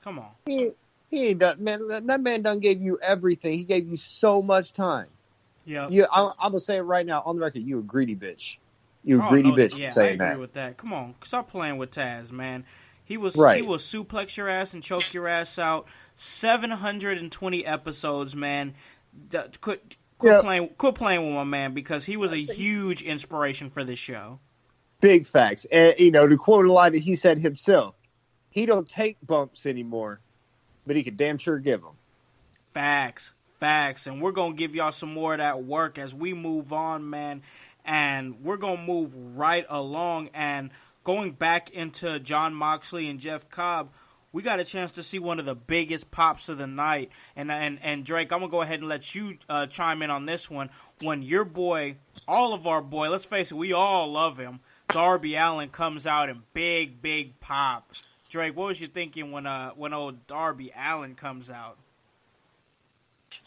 Come on. He ain't done, man. That man done gave you everything. He gave you so much time. Yeah. I'm gonna say it right now on the record. You a greedy bitch. You a greedy bitch. Yeah, saying I agree that. with that. Come on, stop playing with Taz, man. He will suplex your ass and choke your ass out. 720 episodes, man. Quit playing with my man, because he was a huge inspiration for this show. Big facts. And to quote a line that he said himself, he don't take bumps anymore, but he could damn sure give them. Facts. And we're gonna give y'all some more of that work as we move on, man. And we're going to move right along. And going back into Jon Moxley and Jeff Cobb, we got a chance to see one of the biggest pops of the night. And Drake, I'm going to go ahead and let you chime in on this one. When your boy, all of our boy, let's face it, we all love him, Darby Allin comes out in big pop. Drake, what was you thinking when old Darby Allin comes out?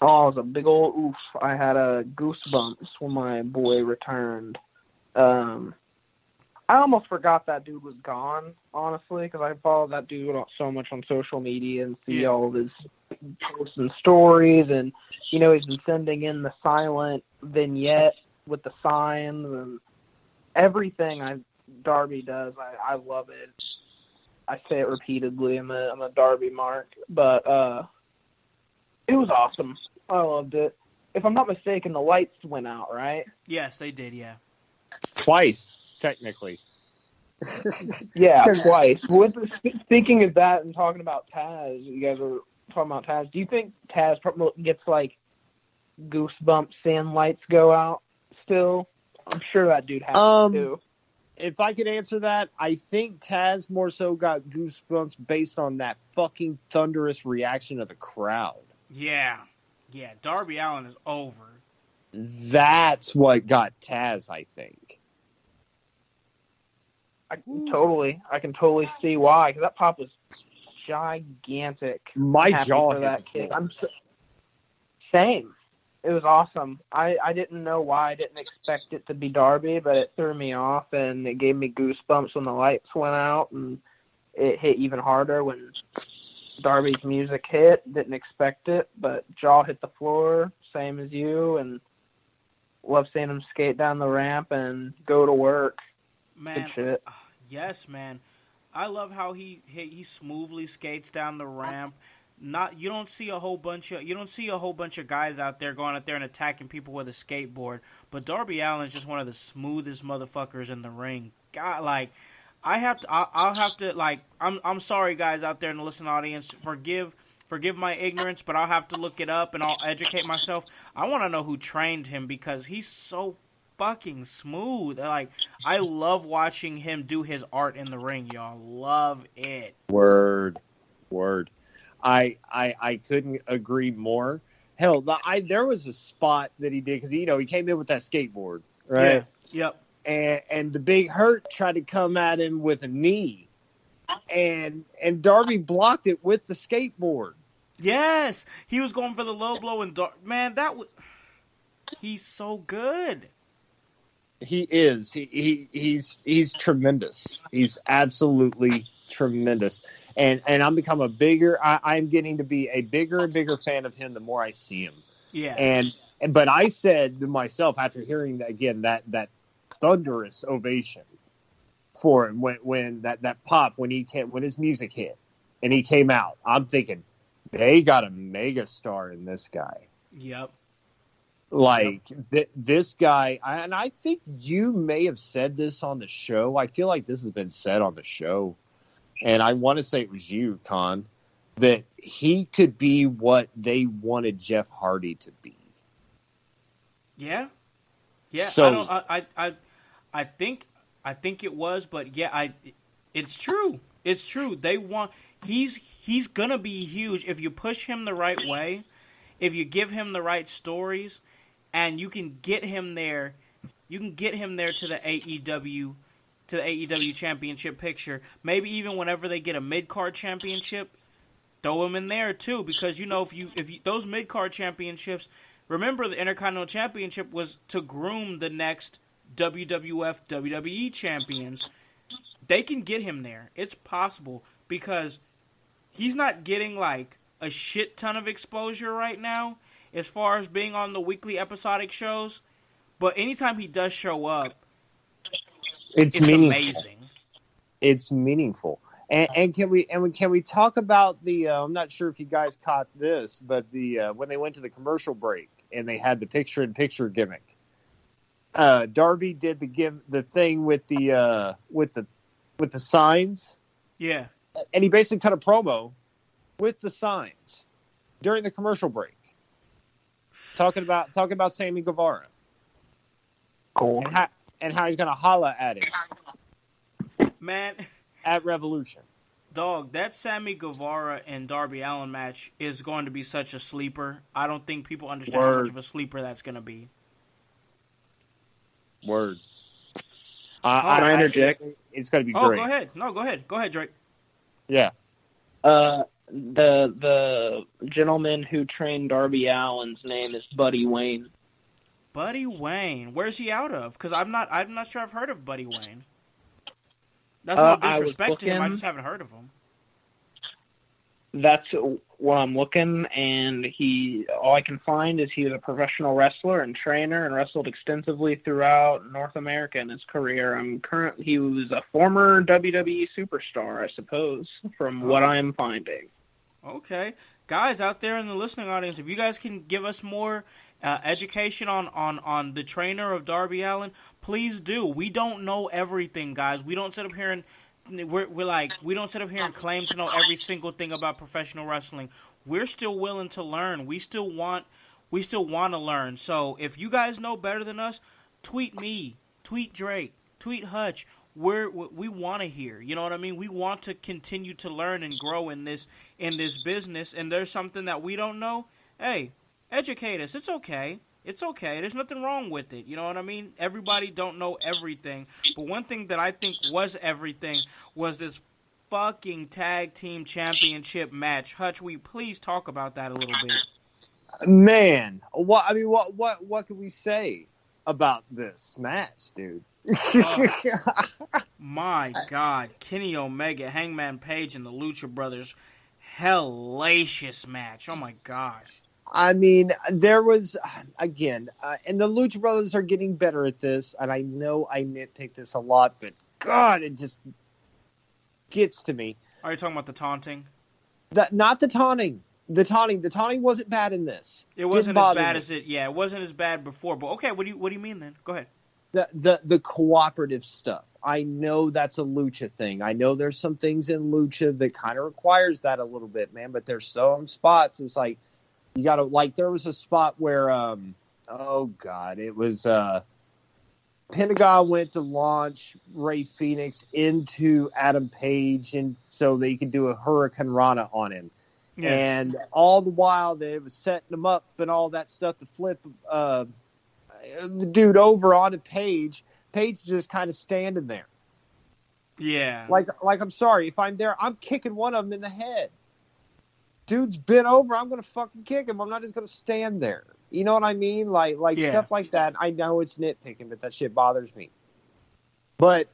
Oh, it was a big old oof. I had goosebumps when my boy returned. I almost forgot that dude was gone, honestly, because I follow that dude so much on social media and see all of his posts and stories. And, he's been sending in the silent vignette with the signs and everything Darby does. I love it. I say it repeatedly. I'm a Darby mark. But it was awesome. I loved it. If I'm not mistaken, the lights went out, right? Yes, they did, yeah. Twice, technically. Yeah, twice. Speaking of that and talking about Taz, you guys were talking about Taz. Do you think Taz gets, like, goosebumps seeing lights go out still? I'm sure that dude has to. If I could answer that, I think Taz more so got goosebumps based on that fucking thunderous reaction of the crowd. Yeah, Darby Allin is over. That's what got Taz, I think. I can totally see why, because that pop was gigantic. My jaw for that kid. Same. It was awesome. I didn't know why. I didn't expect it to be Darby, but it threw me off, and it gave me goosebumps when the lights went out, and it hit even harder when Darby's music hit. Didn't expect it, but jaw hit the floor, same as you, and love seeing him skate down the ramp and go to work. Man, good shit. Yes, man. I love how he smoothly skates down the ramp. You don't see a whole bunch of guys out there going out there and attacking people with a skateboard. But Darby Allin's just one of the smoothest motherfuckers in the ring. God, like, I'll have to like, I'm sorry guys out there in the listening audience, forgive my ignorance, but I'll have to look it up and I'll educate myself. I want to know who trained him, because he's so fucking smooth. Like, I love watching him do his art in the ring, y'all. Love it. Word. I couldn't agree more. Hell, there was a spot that he did because he came in with that skateboard, right? Yeah. Yep. And the Big Hurt tried to come at him with a knee, and Darby blocked it with the skateboard. Yes, he was going for the low blow, and man, he's so good. He is. He's tremendous. He's absolutely tremendous. And I'm become I'm getting to be a bigger and bigger fan of him the more I see him. Yeah. But I said to myself after hearing that thunderous ovation for him when that pop when his music hit and he came out, I'm thinking they got a mega star in this guy. Yep. This guy, and I think you may have said this on the show. I feel like this has been said on the show, and I want to say it was you, Con, that he could be what they wanted Jeff Hardy to be. Yeah. Yeah. So, I think it was, but yeah, it's true. It's true. He's gonna be huge if you push him the right way, if you give him the right stories, and you can get him there. You can get him there to the AEW championship picture. Maybe even whenever they get a mid-card championship, throw him in there too. Because if you those mid-card championships, remember the Intercontinental Championship was to groom the next WWF WWE champions. They can get him there. It's possible because he's not getting like a shit ton of exposure right now as far as being on the weekly episodic shows. But anytime he does show up, it's amazing. It's meaningful. And can we talk about the? I'm not sure if you guys caught this, but when they went to the commercial break and they had the picture-in-picture gimmick, Darby did the thing with the signs. Yeah, and he basically cut a promo with the signs during the commercial break, talking about Sammy Guevara. Cool. And how he's gonna holla at him, man. At Revolution. Dog, that Sammy Guevara and Darby Allin match is going to be such a sleeper. I don't think people understand how much of a sleeper that's going to be. Word. Can I interject? It's going to be great. Go ahead. No, go ahead. Go ahead, Drake. Yeah. The gentleman who trained Darby Allin's name is Buddy Wayne. Buddy Wayne. Where's he out of? Because I'm not sure I've heard of Buddy Wayne. That's no disrespect to him. I just haven't heard of him. That's what I'm looking, and all I can find is he was a professional wrestler and trainer and wrestled extensively throughout North America in his career. He was a former WWE superstar, I suppose, from what I'm finding. Okay. Guys out there in the listening audience, if you guys can give us more education on the trainer of Darby Allin, please do. We don't know everything, guys. We don't sit up here and we don't sit up here and claim to know every single thing about professional wrestling. We're still willing to learn. We still want to learn. So if you guys know better than us, tweet me, tweet Drake, tweet Hutch. We want to hear. You know what I mean? We want to continue to learn and grow in this business. And there's something that we don't know. Hey, educate us. It's okay. It's okay. There's nothing wrong with it. You know what I mean? Everybody don't know everything. But one thing that I think was everything was this fucking tag team championship match. Hutch, will you please talk about that a little bit? Man, what can we say about this match, dude? My God, Kenny Omega, Hangman Page, and the Lucha Brothers, hellacious match. Oh my gosh. I mean, there was, again, and the Lucha Brothers are getting better at this, and I know I nitpick this a lot, but God, it just gets to me. Are you talking about the taunting? Not the taunting. The taunting wasn't bad in this. It wasn't as bad as it. Yeah, it wasn't as bad before. But okay, what do you mean then? Go ahead. The cooperative stuff. I know that's a Lucha thing. I know there's some things in Lucha that kind of requires that a little bit, man. But there's some spots. It's like you got to there was a spot where it was Pentagon went to launch Ray Phoenix into Adam Page, and so they could do a Hurricane Rana on him. Yeah. And all the while they was setting him up and all that stuff to flip the dude over onto Page. Page just kind of standing there. Yeah. Like I'm sorry, if I'm there, I'm kicking one of them in the head. Dude's bent over, I'm going to fucking kick him. I'm not just going to stand there. You know what I mean? Like stuff like that. I know it's nitpicking, but that shit bothers me. But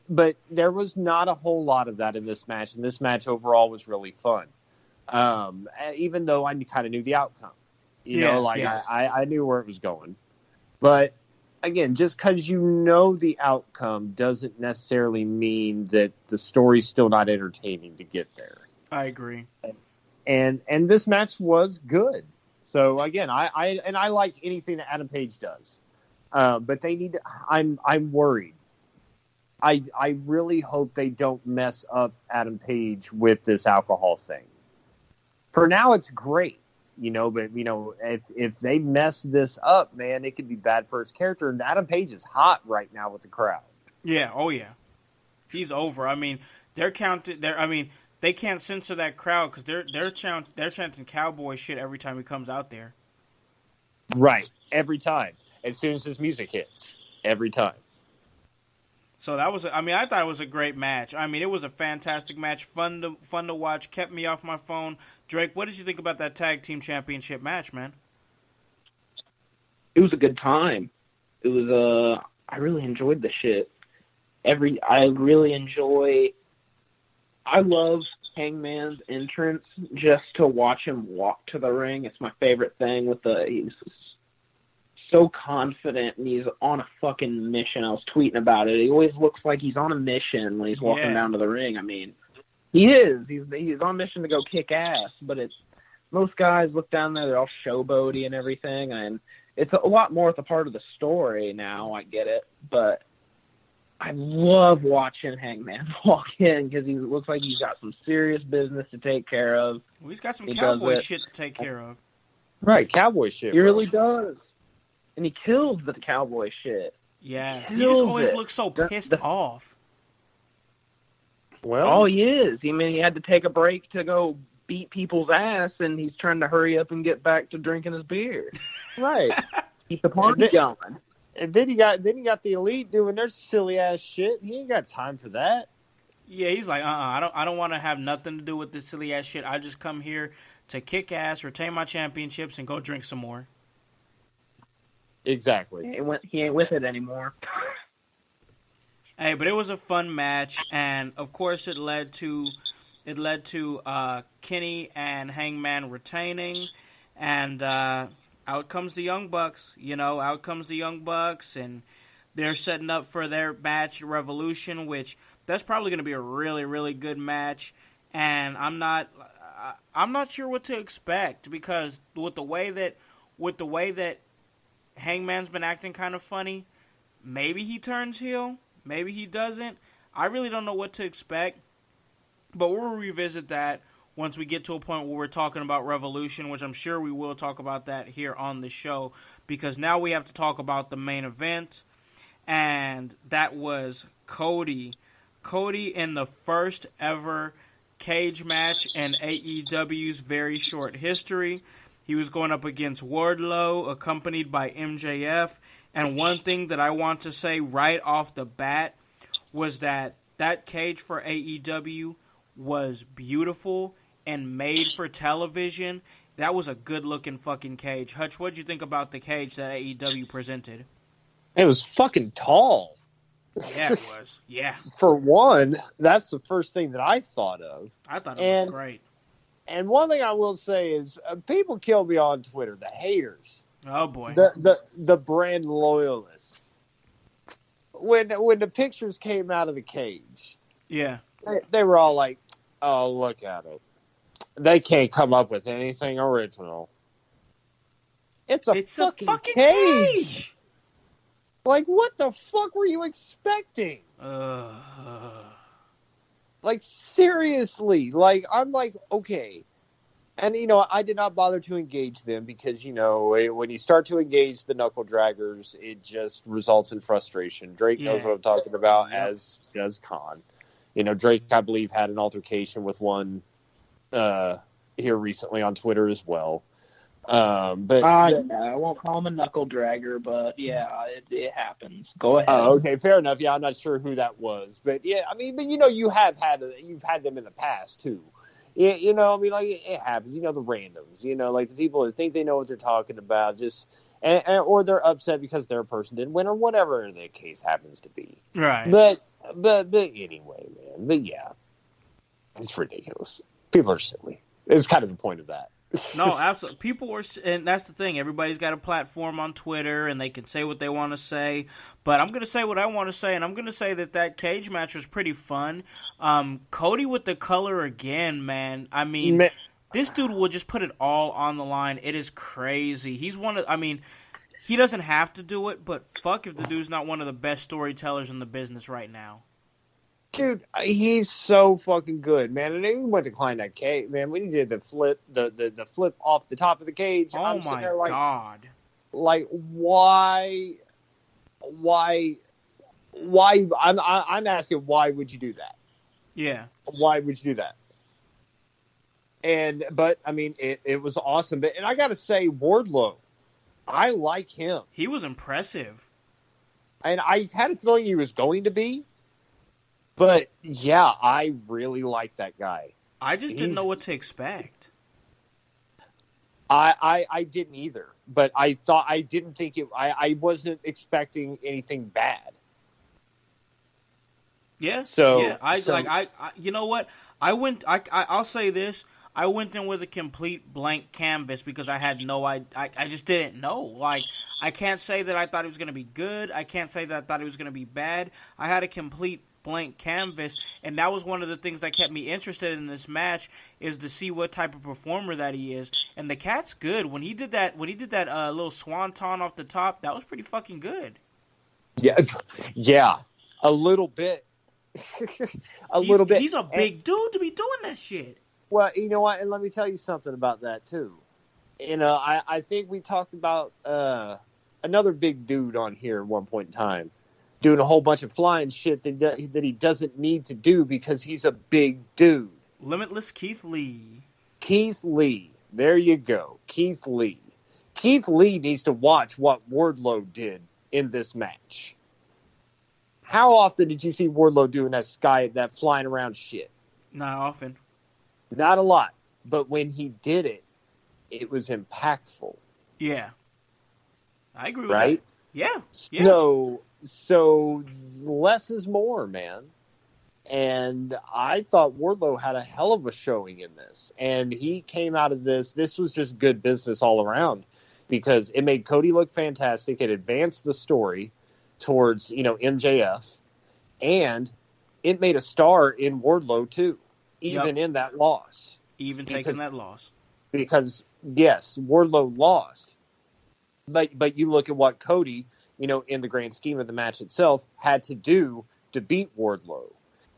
there was not a whole lot of that in this match, and this match overall was really fun. Even though I kind of knew the outcome. I knew where it was going. But again, just because you know the outcome doesn't necessarily mean that the story's still not entertaining to get there. I agree. And this match was good. So again, I like anything that Adam Page does. But they need to, I'm worried. I really hope they don't mess up Adam Page with this alcohol thing. For now, it's great, but if they mess this up, man, it could be bad for his character. And Adam Page is hot right now with the crowd. Yeah. Oh yeah. He's over. I mean, they can't censor that crowd because they're chanting cowboy shit every time he comes out there. Right, every time. As soon as his music hits, every time. So that was, I thought it was a great match. I mean, it was a fantastic match, fun to watch, kept me off my phone. Drake, what did you think about that tag team championship match, man? It was a good time. It was I really enjoyed the shit. I love Hangman's entrance just to watch him walk to the ring. It's my favorite thing he's so confident and he's on a fucking mission. I was tweeting about it. He always looks like he's on a mission when he's walking down to the ring. I mean, he is. He's on a mission to go kick ass, but most guys look down there, they're all showboaty and everything, and it's a lot more at the part of the story now. I get it, but I love watching Hangman walk in because he looks like he's got some serious business to take care of. Well, he's got some cowboy shit to take care of. Right, cowboy shit. He really does. And he kills the cowboy shit. Yeah, he just always looks so pissed off. Well, he is. I mean, he had to take a break to go beat people's ass, and he's trying to hurry up and get back to drinking his beer. Right. Keep the party going. And then you got the Elite doing their silly ass shit. He ain't got time for that. Yeah, he's like, I don't want to have nothing to do with this silly ass shit. I just come here to kick ass, retain my championships, and go drink some more. Exactly. He ain't with it anymore. Hey, but it was a fun match, and of course it led to Kenny and Hangman retaining, and out comes the Young Bucks. Out comes the Young Bucks, and they're setting up for their match Revolution, which that's probably going to be a really, really good match. And I'm not sure what to expect because with the way that Hangman's been acting kind of funny, maybe he turns heel, maybe he doesn't. I really don't know what to expect, but we'll revisit that once we get to a point where we're talking about Revolution, which I'm sure we will talk about that here on the show, because now we have to talk about the main event, and that was Cody. Cody in the first ever cage match in AEW's very short history. He was going up against Wardlow, accompanied by MJF, and one thing that I want to say right off the bat was that cage for AEW was beautiful and made for television. That was a good-looking fucking cage. Hutch, what'd you think about the cage that AEW presented? It was fucking tall. Yeah, it was. Yeah. For one, that's the first thing that I thought of. I thought it was great. And one thing I will say is people kill me on Twitter, the haters. Oh, boy. The brand loyalists. When the pictures came out of the cage, yeah, they were all like, oh, look at it. They can't come up with anything original. It's a fucking cage. Like, what the fuck were you expecting? Like, seriously. Like, I'm like, okay. And, I did not bother to engage them because, when you start to engage the knuckle draggers, it just results in frustration. Drake knows what I'm talking about, as does Khan. Drake, I believe, had an altercation with one here recently on Twitter as well. I won't call him a knuckle dragger, but yeah, it happens. Go ahead. Oh, okay, fair enough. Yeah, I'm not sure who that was, but yeah, you've had them in the past too. Yeah, it happens. The randoms. Like the people that think they know what they're talking about, just or they're upset because their person didn't win, or whatever the case happens to be. Right. But anyway, man. But yeah, it's ridiculous. People are silly. It's kind of the point of that. No, absolutely. People are, and that's the thing. Everybody's got a platform on Twitter, and they can say what they want to say. But I'm going to say what I want to say, and I'm going to say that cage match was pretty fun. Cody with the color again, man. I mean, this dude will just put it all on the line. It is crazy. He's he doesn't have to do it, but fuck if the dude's not one of the best storytellers in the business right now. Dude, he's so fucking good, man. And he went to climb that cage, man. When he did the flip, the flip off the top of the cage, oh my god! Like, why? I'm asking, why would you do that? Yeah, why would you do that? But I mean, it was awesome. And I gotta say, Wardlow, I like him. He was impressive, and I had a feeling he was going to be. But, yeah, I really like that guy. I just didn't know what to expect. I didn't either. But I wasn't expecting anything bad. Yeah. So, yeah. You know what? I'll say this. I went in with a complete blank canvas because I had I just didn't know. Like, I can't say that I thought it was going to be good. I can't say that I thought it was going to be bad. I had a complete blank canvas, and that was one of the things that kept me interested in this match, is to see what type of performer that he is. And the cat's good. When he did that little swanton off the top, that was pretty fucking good. Yeah, a little bit. Little bit. He's a big dude to be doing that shit. Well, you know what? And let me tell you something about that too. I think we talked about another big dude on here at one point in time, doing a whole bunch of flying shit that he doesn't need to do because he's a big dude. Limitless Keith Lee. Keith Lee. There you go. Keith Lee. Keith Lee needs to watch what Wardlow did in this match. How often did you see Wardlow doing that flying around shit? Not often. Not a lot. But when he did it, it was impactful. Yeah. I agree with that. Yeah. So less is more, man. And I thought Wardlow had a hell of a showing in this. And he came out of this. This was just good business all around because it made Cody look fantastic. It advanced the story towards, MJF. And it made a star in Wardlow, too, even in that loss. Taking that loss. Because, yes, Wardlow lost. But you look at what Cody, in the grand scheme of the match itself, had to do to beat Wardlow.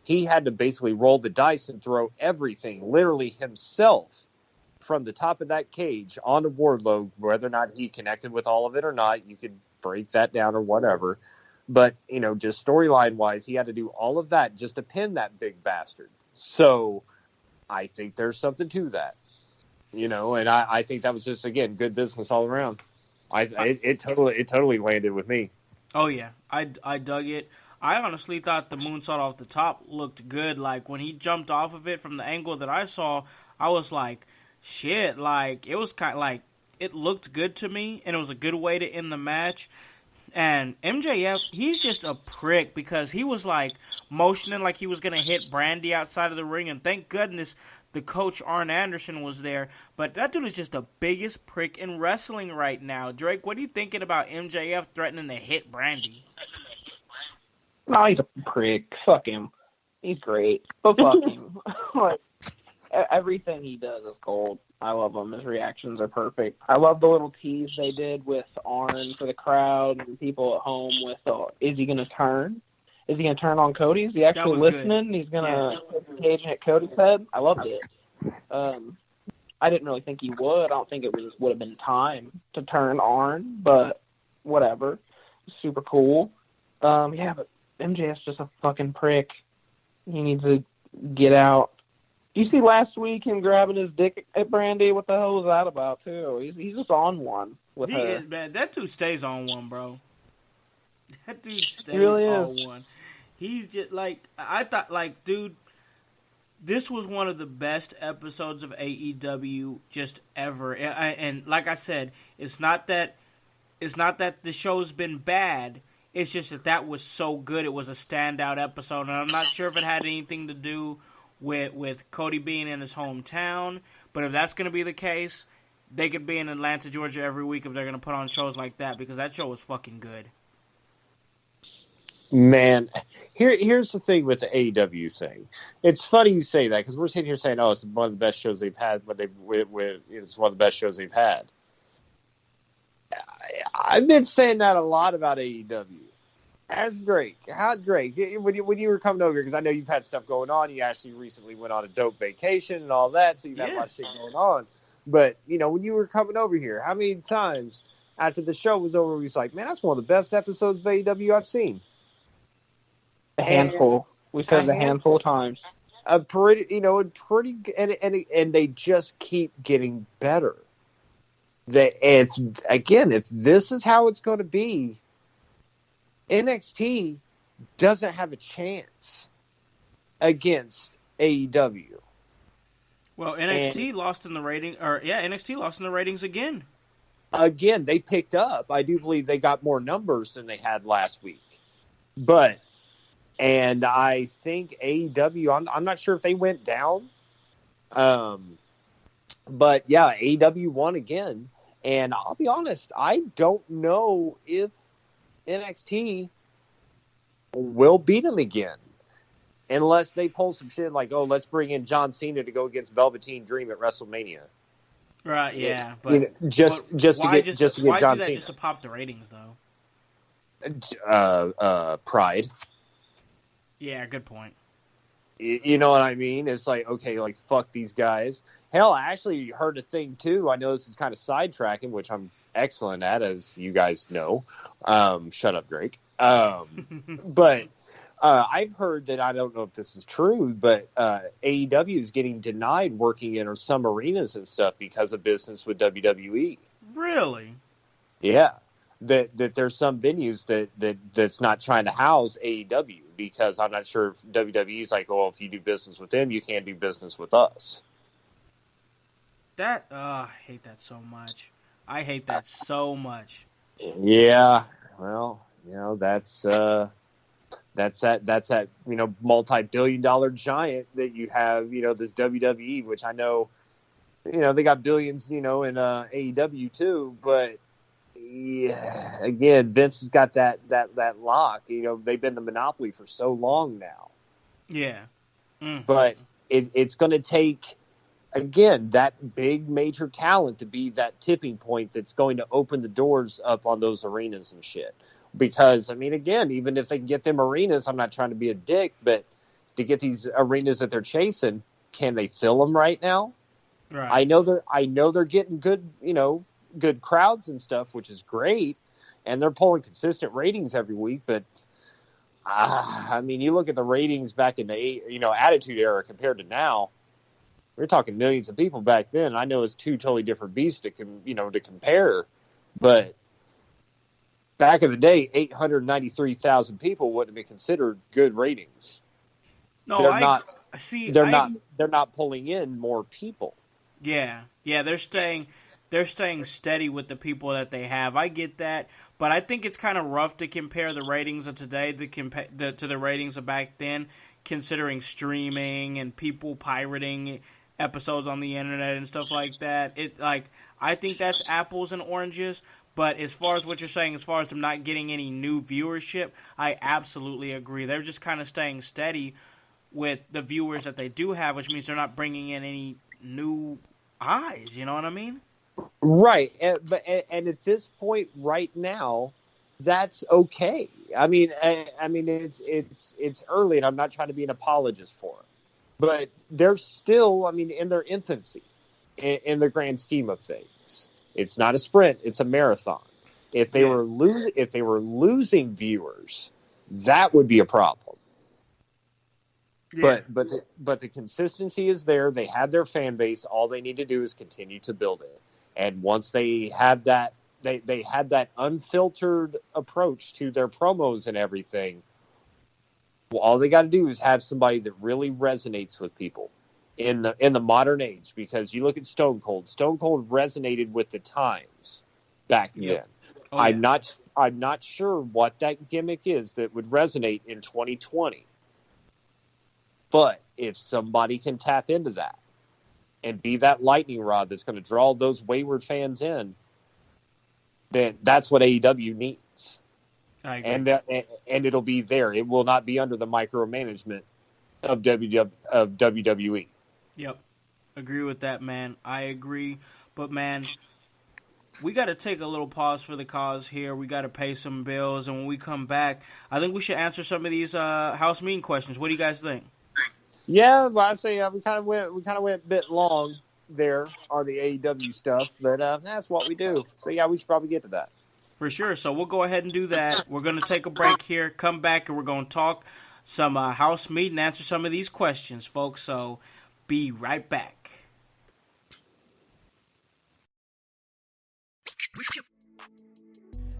He had to basically roll the dice and throw everything, literally himself, from the top of that cage onto Wardlow, whether or not he connected with all of it or not. You could break that down or whatever. But, just storyline-wise, he had to do all of that just to pin that big bastard. So I think there's something to that. And I think that was just, again, good business all around. It totally landed with me. Oh yeah, I dug it. I honestly thought the moonsault off the top looked good. Like when he jumped off of it from the angle that I saw, I was like, shit. Like it was kind of like it looked good to me, and it was a good way to end the match. And MJF, he's just a prick because he was like motioning like he was gonna hit Brandy outside of the ring, and thank goodness the coach Arn Anderson was there. But that dude is just the biggest prick in wrestling right now. Drake, what are you thinking about MJF threatening to hit Brandy? No, he's a prick. Fuck him. He's great, but fuck him. Everything he does is gold. I love him. His reactions are perfect. I love the little tease they did with Arn for the crowd and people at home with, is he going to turn? Is he going to turn on Cody? Is he actually listening? Good. He's going to put the cage and hit Cody's head? I loved it. I didn't really think he would. I don't think it would have been time to turn Arn, but whatever. Super cool. Yeah, but MJF's just a fucking prick. He needs to get out. You see last week him grabbing his dick at Brandy? What the hell was that about, too? He's just on one with her. Man, that dude stays on one, bro. That dude stays really on is. one. He's just like, I thought, like, dude, this was one of the best episodes of AEW just ever. And like I said, it's not that the show's been bad. It's just that was so good. It was a standout episode, and I'm not sure if it had anything to do with Cody being in his hometown. But if that's going to be the case, they could be in Atlanta, Georgia every week if they're going to put on shows like that, because that show was fucking good. Man, here's the thing with the AEW thing. It's funny you say that, because we're sitting here saying, "Oh, it's one of the best shows they've had." But it's one of the best shows they've had. I've been saying that a lot about AEW. As Drake, when you were coming over here, because I know you've had stuff going on. You actually recently went on a dope vacation and all that, so you've had a lot of shit going on. But when you were coming over here, how many times after the show was over, we was like, "Man, that's one of the best episodes of AEW I've seen." A handful. We said a handful of times. And they just keep getting better. If this is how it's going to be, NXT doesn't have a chance against AEW. Well, NXT lost in the rating, NXT lost in the ratings again. Again, they picked up. I do believe they got more numbers than they had last week. And I think AEW, I'm not sure if they went down. But yeah, AEW won again. And I'll be honest, I don't know if NXT will beat them again. Unless they pull some shit like, "Oh, let's bring in John Cena to go against Velveteen Dream at WrestleMania." Right, yeah. But just to get John Cena. Why do that just to pop the ratings, though? Pride. Yeah, good point. You know what I mean? It's like, okay, like, fuck these guys. Hell, I actually heard a thing, too. I know this is kind of sidetracking, which I'm excellent at, as you guys know. Shut up, Drake. But I've heard that, I don't know if this is true, but AEW is getting denied working in some arenas and stuff because of business with WWE. Really? Yeah. That there's some venues that's not trying to house AEW because I'm not sure if WWE's like, "Oh, if you do business with them, you can't do business with us." I hate that so much. I hate that so much. Yeah, well, that's that multi-billion-dollar giant that you have, this WWE, which I know, they got billions, in AEW too, but yeah, again, Vince has got that lock. They've been the monopoly for so long now. Yeah. But it's going to take, again, that big major talent to be that tipping point that's going to open the doors up on those arenas and shit. Because, I mean, again, even if they can get them arenas, I'm not trying to be a dick, but to get these arenas that they're chasing, can they fill them right now? Right. I know they're getting good, good crowds and stuff, which is great, and they're pulling consistent ratings every week. But I mean, you look at the ratings back in the Attitude Era compared to now. We're talking millions of people back then. I know it's two totally different beasts to compare, but back in the day, 893,000 people wouldn't be considered good ratings. No, they're not pulling in more people. Yeah, they're staying steady with the people that they have. I get that, but I think it's kind of rough to compare the ratings of today to the ratings of back then, considering streaming and people pirating episodes on the internet and stuff like that. I think that's apples and oranges. But as far as what you're saying, as far as them not getting any new viewership, I absolutely agree. They're just kind of staying steady with the viewers that they do have, which means they're not bringing in any new eyes. You know what I mean? Right. And at this point right now, that's okay. I mean, it's early, and I'm not trying to be an apologist for it. But they're still, in their infancy. in the grand scheme of things. It's not a sprint; it's a marathon. If they were losing viewers, that would be a problem. Yeah. But the consistency is there. They have their fan base. All they need to do is continue to build it. And once they have that, they had that unfiltered approach to their promos and everything. Well, all they got to do is have somebody that really resonates with people in the modern age. Because you look at Stone Cold. Stone Cold resonated with the times back then. Oh, I'm not sure what that gimmick is that would resonate in 2020. But if somebody can tap into that and be that lightning rod that's going to draw those wayward fans in, then that's what AEW needs. I agree. And it'll be there. It will not be under the micromanagement of WWE. Yep. Agree with that, man. I agree. But, man, we got to take a little pause for the cause here. We got to pay some bills. And when we come back, I think we should answer some of these Howse Meeting questions. What do you guys think? Yeah, well, I say we kind of went a bit long there on the AEW stuff, but that's what we do. So yeah, we should probably get to that. For sure. So we'll go ahead and do that. We're going to take a break here, come back, and we're going to talk some Howse Meeting, answer some of these questions, folks. So be right back.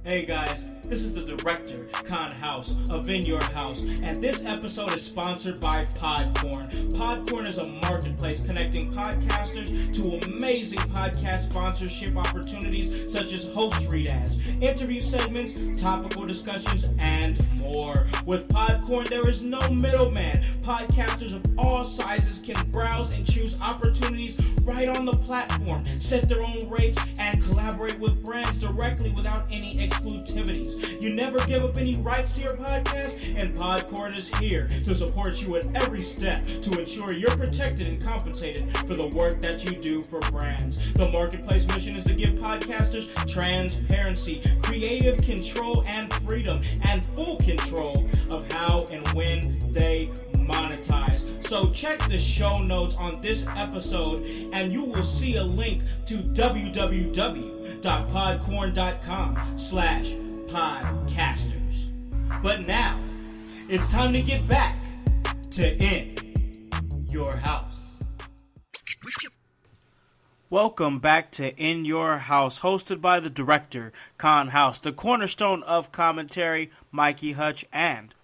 Hey guys, this is the director, Con Howse of In Your House, and this episode is sponsored by Podcorn. Podcorn is a marketplace connecting podcasters to amazing podcast sponsorship opportunities such as host read ads, interview segments, topical discussions, and more. With Podcorn, there is no middleman. Podcasters of all sizes can browse and choose opportunities right on the platform, set their own rates, and collaborate with brands directly without any exclusivities. You never give up any rights to your podcast, and Podcorn is here to support you at every step to ensure you're protected and compensated for the work that you do for brands. The marketplace mission is to give podcasters transparency, creative control and freedom, and full control of how and when they monetize. So check the show notes on this episode and you will see a link to www.podcorn.com/podcasters. But now it's time to get back to In Your House. Welcome back to In Your House, hosted by the director, Con Howse, the cornerstone of commentary, Mikey Hutch, and,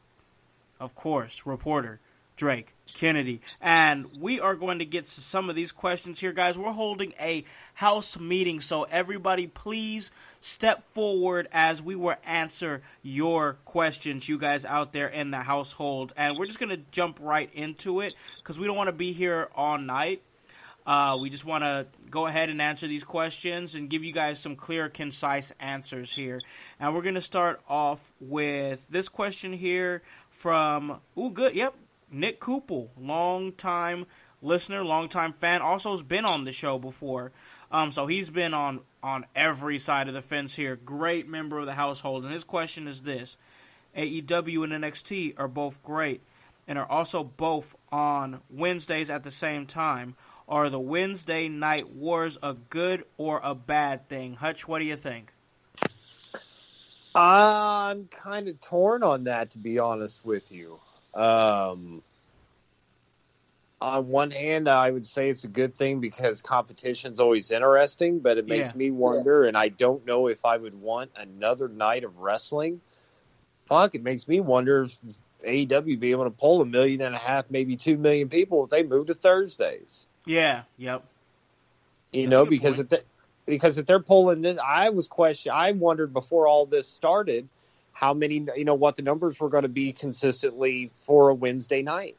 of course, reporter, Drake Kennedy. And we are going to get to some of these questions here, guys. We're holding a Howse meeting, so everybody please step forward as we will answer your questions, you guys out there in the household. And we're just going to jump right into it because we don't want to be here all night. We just want to go ahead and answer these questions and give you guys some clear, concise answers here. And we're going to start off with this question here from, Nick Koopel, long-time listener, long-time fan, also has been on the show before. So he's been on every side of the fence here. Great member of the household. And his question is this: AEW and NXT are both great and are also both on Wednesdays at the same time. Are the Wednesday night wars a good or a bad thing? Hutch, what do you think? I'm kind of torn on that, to be honest with you. On one hand, I would say it's a good thing because competition's always interesting, but it makes me wonder, and I don't know if I would want another night of wrestling. Fuck, it makes me wonder if AEW be able to pull 1.5 million, maybe 2 million people if they move to Thursdays. Yeah, yep. Because if they're pulling this, I wondered before all this started how many, what the numbers were going to be consistently for a Wednesday night.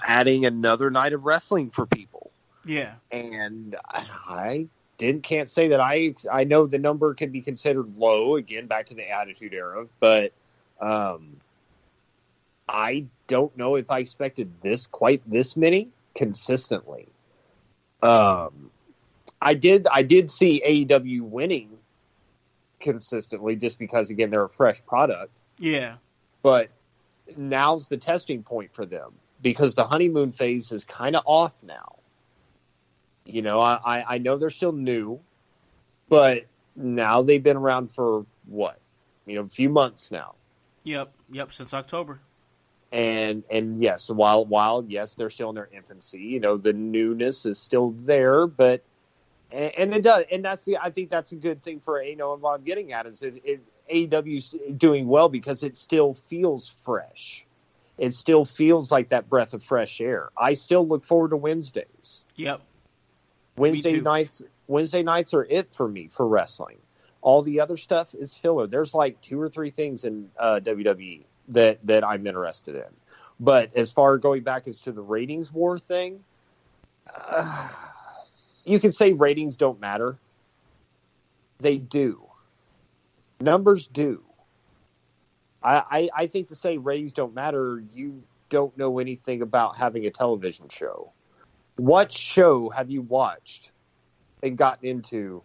Adding another night of wrestling for people. Yeah. And I can't say that I know the number can be considered low, again, back to the Attitude Era, but I don't know if I expected quite this many consistently. I did see AEW winning consistently just because, again, they're a fresh product. Yeah. But now's the testing point for them because the honeymoon phase is kind of off now. You know, I know they're still new, but now they've been around for what? You know, a few months now. Yep, since October. And yes, while yes, they're still in their infancy, you know, the newness is still there, but and it does, and I think that's a good thing for, you know, what I'm getting at is AEW's doing well because it still feels fresh. It still feels like that breath of fresh air. I still look forward to Wednesdays. Yep. Wednesday nights are it for me for wrestling. All the other stuff is filler. There's like 2 or 3 things in WWE that I'm interested in. But as far going back as to the ratings war thing, you can say ratings don't matter. They do. Numbers do. I think to say ratings don't matter, you don't know anything about having a television show. What show have you watched and gotten into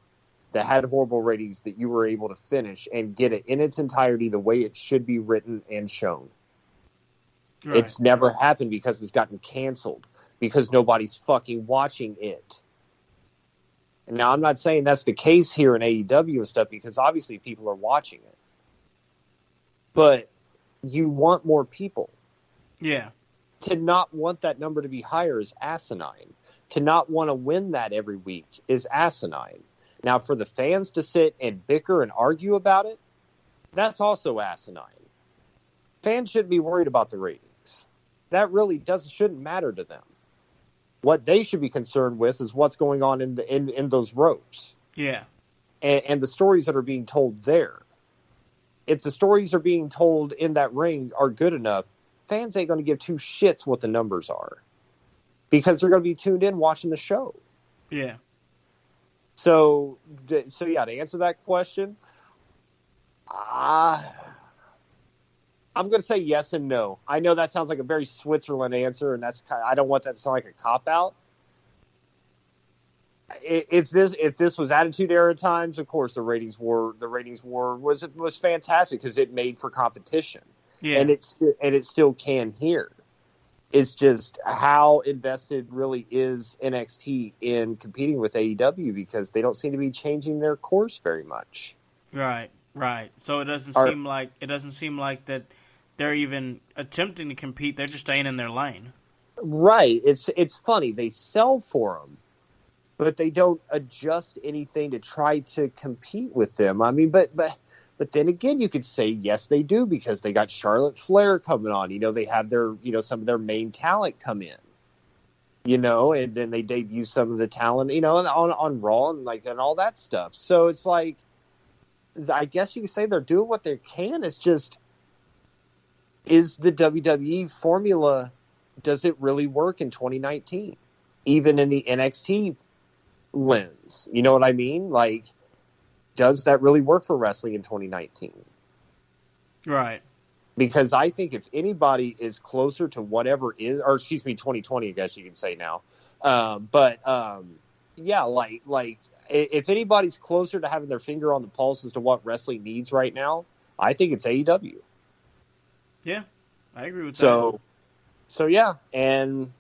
that had horrible ratings that you were able to finish and get it in its entirety the way it should be written and shown? Right. It's never happened because it's gotten canceled because nobody's fucking watching it. And now I'm not saying that's the case here in AEW and stuff because obviously people are watching it. But you want more people. Yeah. To not want that number to be higher is asinine. To not want to win that every week is asinine. Now, for the fans to sit and bicker and argue about it, that's also asinine. Fans shouldn't be worried about the ratings. That really shouldn't matter to them. What they should be concerned with is what's going on in those ropes. Yeah. And the stories that are being told there. If the stories are being told in that ring are good enough, fans ain't going to give 2 shits what the numbers are. Because they're going to be tuned in watching the show. Yeah. So yeah, to answer that question, I'm going to say yes and no. I know that sounds like a very Switzerland answer, and I don't want that to sound like a cop-out. If this was Attitude Era times, of course the ratings war was fantastic because it made for competition. Yeah. And it still can here. It's just how invested really is NXT in competing with AEW because they don't seem to be changing their course very much. Right. So it doesn't seem like that they're even attempting to compete. They're just staying in their lane. Right. It's funny. They sell for them, but they don't adjust anything to try to compete with them. I mean, but then again, you could say, yes, they do, because they got Charlotte Flair coming on. You know, they have their, you know, some of their main talent come in, you know, and then they debut some of the talent, you know, on Raw and all that stuff. So it's like, I guess you could say they're doing what they can. It's just, is the WWE formula, does it really work in 2019? Even in the NXT lens, you know what I mean? Like, does that really work for wrestling in 2019? Right. Because I think if anybody is closer to whatever is, or excuse me, 2020, I guess you can say now. Yeah, like if anybody's closer to having their finger on the pulse as to what wrestling needs right now, I think it's AEW. Yeah, I agree with that. So yeah, and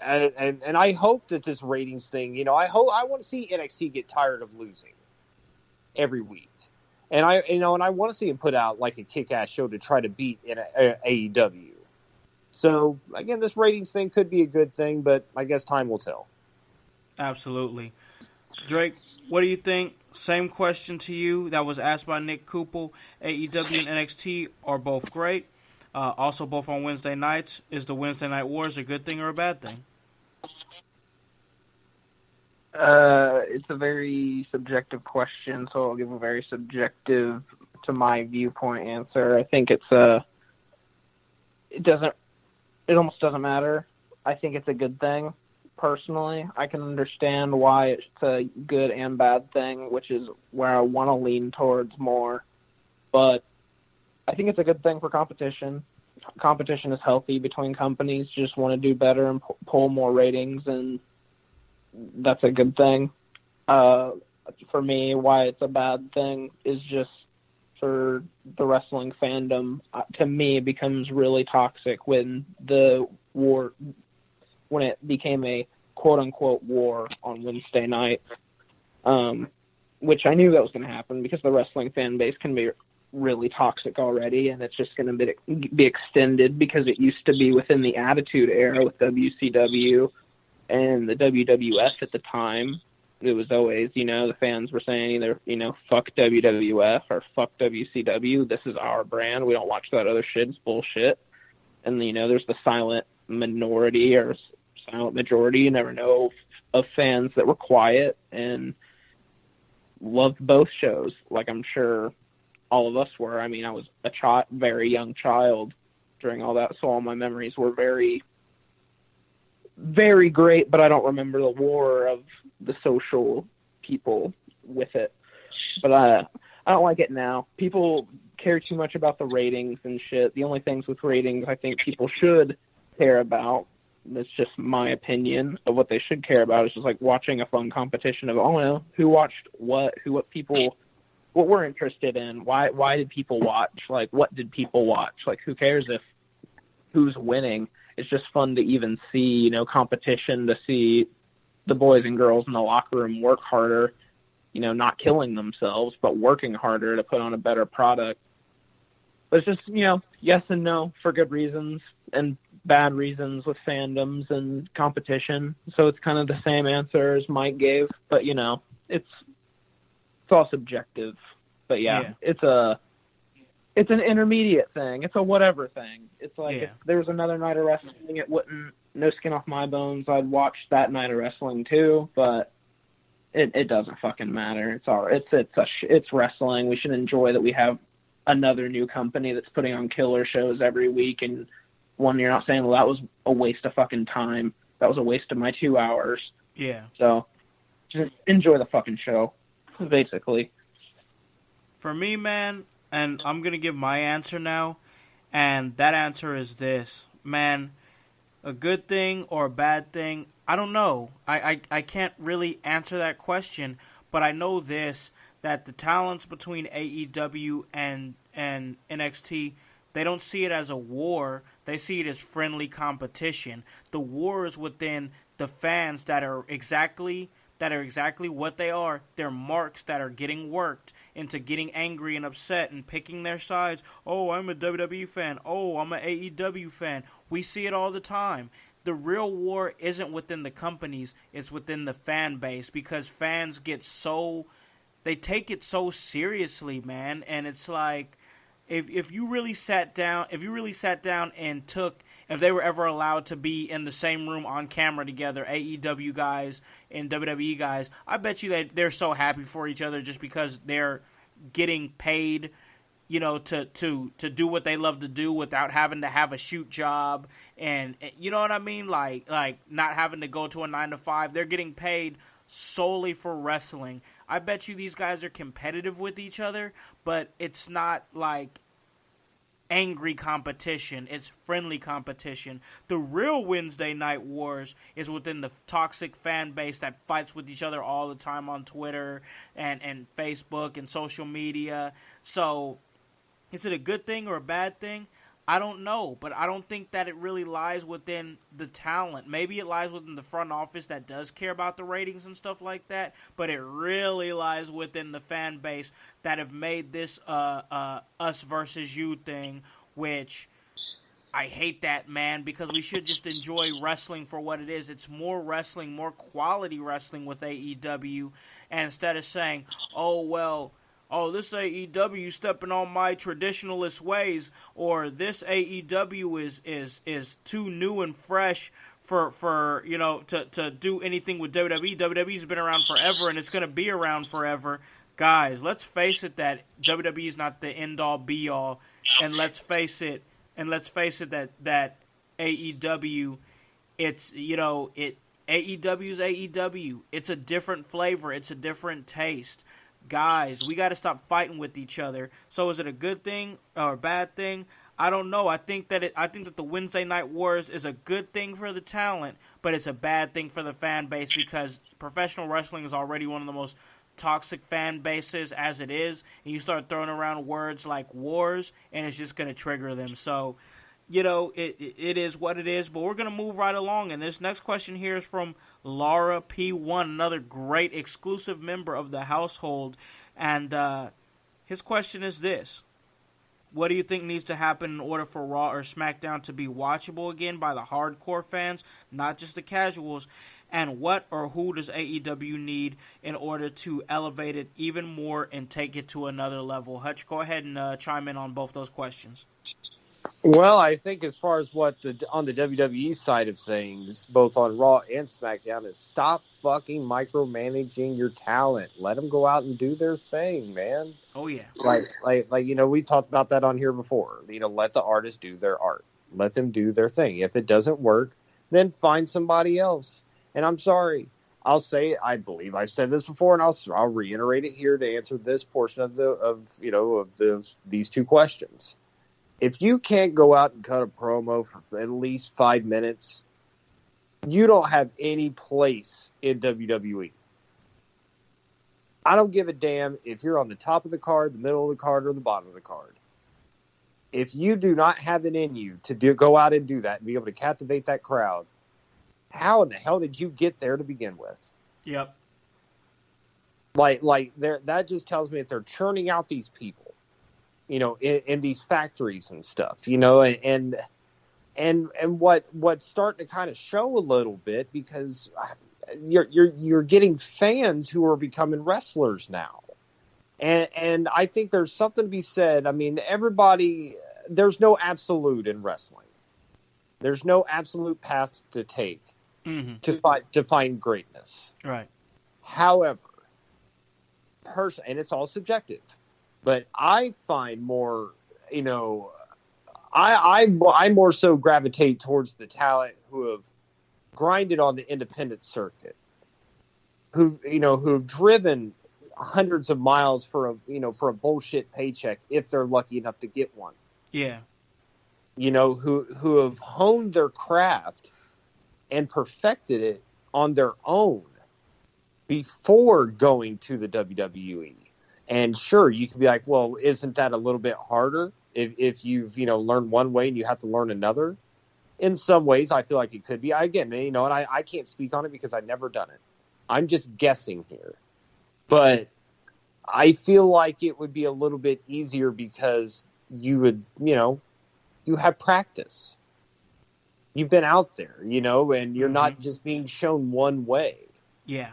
I hope that this ratings thing, you know, I want to see NXT get tired of losing every week, and I want to see him put out like a kick-ass show to try to beat AEW. So again, this ratings thing could be a good thing, but I guess time will tell. Absolutely. Drake, what do you think? Same question to you that was asked by Nick Kupel. AEW and NXT are both great. Also both on Wednesday nights. Is the Wednesday Night Wars a good thing or a bad thing? It's a very subjective question, so I'll give a very subjective, to my viewpoint, answer. I think it almost doesn't matter. I think it's a good thing, personally. I can understand why it's a good and bad thing, which is where I want to lean towards more. But I think it's a good thing for competition. Competition is healthy between companies. Just want to do better and pull more ratings, and that's a good thing. For me, why it's a bad thing is just for the wrestling fandom. To me, it becomes really toxic when the war, when it became a quote-unquote war on Wednesday night, which I knew that was going to happen because the wrestling fan base can be really toxic already, and it's just going to be extended because it used to be within the Attitude Era with WCW and the WWF at the time. It was always, the fans were saying either, fuck WWF or fuck WCW. This is our brand. We don't watch that other shit. It's bullshit. And, there's the silent minority or silent majority, you never know, of fans that were quiet and loved both shows. Like I'm sure all of us were. I mean, I was a very young child during all that, so all my memories were very, very great, but I don't remember the war of the social people with it. But I don't like it now. People care too much about the ratings and shit. The only things with ratings I think people should care about, that's just my opinion of what they should care about, is just like watching a fun competition of, who watched what we're interested in. Why did people watch? Like, what did people watch? Like, who cares if who's winning? It's just fun to even see, competition, to see the boys and girls in the locker room work harder, not killing themselves, but working harder to put on a better product. But it's just, yes and no for good reasons and bad reasons with fandoms and competition. So it's kind of the same answer as Mike gave, but, it's all subjective. But yeah. It's an intermediate thing. It's a whatever thing. It's like if there was another night of wrestling, it wouldn't, no skin off my bones, I'd watch that night of wrestling too, but it doesn't fucking matter. It's wrestling. We should enjoy that we have another new company that's putting on killer shows every week, and one, you're not saying, well, that was a waste of fucking time. That was a waste of my 2 hours. Yeah. So just enjoy the fucking show, basically. For me, man, and I'm going to give my answer now, and that answer is this. Man, a good thing or a bad thing, I don't know. I can't really answer that question, but I know this, that the talents between AEW and NXT, they don't see it as a war. They see it as friendly competition. The war is within the fans that are exactly what they are. They're marks that are getting worked into getting angry and upset and picking their sides. Oh, I'm a WWE fan. Oh, I'm an AEW fan. We see it all the time. The real war isn't within the companies. It's within the fan base, because fans they take it so seriously, man. And it's like, if you really sat down and if they were ever allowed to be in the same room on camera together, AEW guys and WWE guys, I bet you that they're so happy for each other just because they're getting paid, to do what they love to do without having to have a shoot job, and you know what I mean, like not having to go to a 9-to-5. They're getting paid solely for wrestling. I bet you these guys are competitive with each other, but it's not like angry competition. It's friendly competition. The real Wednesday night wars is within the toxic fan base that fights with each other all the time on Twitter and Facebook and social media. So is it a good thing or a bad thing? I don't know, but I don't think that it really lies within the talent. Maybe it lies within the front office that does care about the ratings and stuff like that, but it really lies within the fan base that have made this us versus you thing, which I hate that, man, because we should just enjoy wrestling for what it is. It's more wrestling, more quality wrestling with AEW, and instead of saying, this AEW stepping on my traditionalist ways, or this AEW is too new and fresh for to do anything with WWE. WWE's been around forever, and it's going to be around forever. Guys, let's face it that WWE is not the end-all, be-all, and let's face it that AEW, it's, AEW is AEW. It's a different flavor. It's a different taste. Guys, we got to stop fighting with each other. So is it a good thing or a bad thing? I don't know. I think that the Wednesday Night Wars is a good thing for the talent, but it's a bad thing for the fan base, because professional wrestling is already one of the most toxic fan bases as it is, and you start throwing around words like wars, and it's just going to trigger them. So it is what it is, but we're going to move right along. And this next question here is from Laura P1, another great exclusive member of the household. And his question is this. What do you think needs to happen in order for Raw or SmackDown to be watchable again by the hardcore fans, not just the casuals? And what or who does AEW need in order to elevate it even more and take it to another level? Hutch, go ahead and chime in on both those questions. Well, I think as far as on the WWE side of things, both on Raw and SmackDown, is stop fucking micromanaging your talent. Let them go out and do their thing, man. Oh yeah. Like we talked about that on here before. Let the artists do their art. Let them do their thing. If it doesn't work, then find somebody else. And I'm sorry. I'll say, I believe I've said this before, and I'll reiterate it here to answer this portion of these two questions. If you can't go out and cut a promo for at least 5 minutes, you don't have any place in WWE. I don't give a damn if you're on the top of the card, the middle of the card, or the bottom of the card. If you do not have it in you to go out and do that and be able to captivate that crowd, how in the hell did you get there to begin with? Yep. That just tells me that they're churning out these people. In these factories and stuff, and what's starting to kind of show a little bit, because you're getting fans who are becoming wrestlers now, and I think there's something to be said. I mean, there's no absolute in wrestling. There's no absolute path to take to find greatness. Right. However, and it's all subjective. But I find more, I more so gravitate towards the talent who have grinded on the independent circuit, who've driven hundreds of miles for a bullshit paycheck if they're lucky enough to get one. Yeah. Who have honed their craft and perfected it on their own before going to the WWE. And sure, you could be like, well, isn't that a little bit harder if you've, learned one way and you have to learn another? In some ways, I feel like it could be. And I can't speak on it because I've never done it. I'm just guessing here. But I feel like it would be a little bit easier because you would, you have practice. You've been out there, and you're not just being shown one way. Yeah.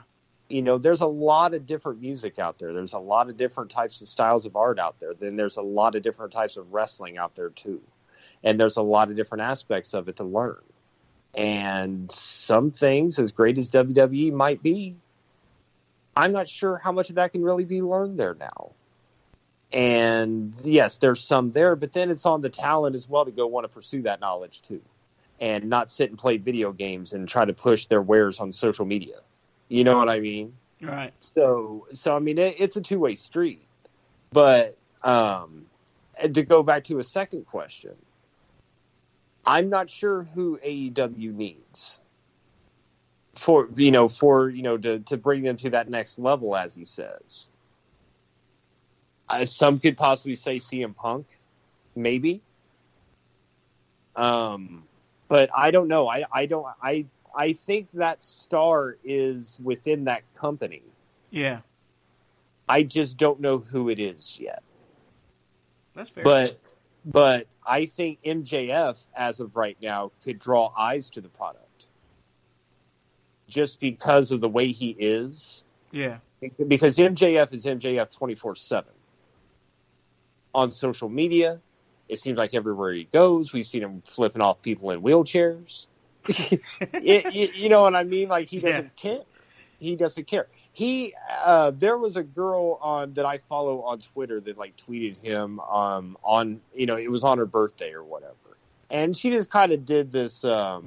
There's a lot of different music out there. There's a lot of different types of styles of art out there. Then there's a lot of different types of wrestling out there too. And there's a lot of different aspects of it to learn. And some things, as great as WWE might be, I'm not sure how much of that can really be learned there now. And yes, there's some there, but then it's on the talent as well to go want to pursue that knowledge too. And not sit and play video games and try to push their wares on social media. You know what I mean? Right. So I mean, it's a two-way street. But to go back to a second question, I'm not sure who AEW needs to bring them to that next level, as he says. Some could possibly say CM Punk, maybe. But I don't know. I think that star is within that company. Yeah. I just don't know who it is yet. That's fair. But I think MJF, as of right now, could draw eyes to the product. Just because of the way he is. Yeah. Because MJF is MJF 24/7. On social media, it seems like everywhere he goes, we've seen him flipping off people in wheelchairs. You know what I mean? Like, he doesn't care. He doesn't care. There was a girl that I follow on Twitter that tweeted him on it was on her birthday or whatever, and she just kind of did this oh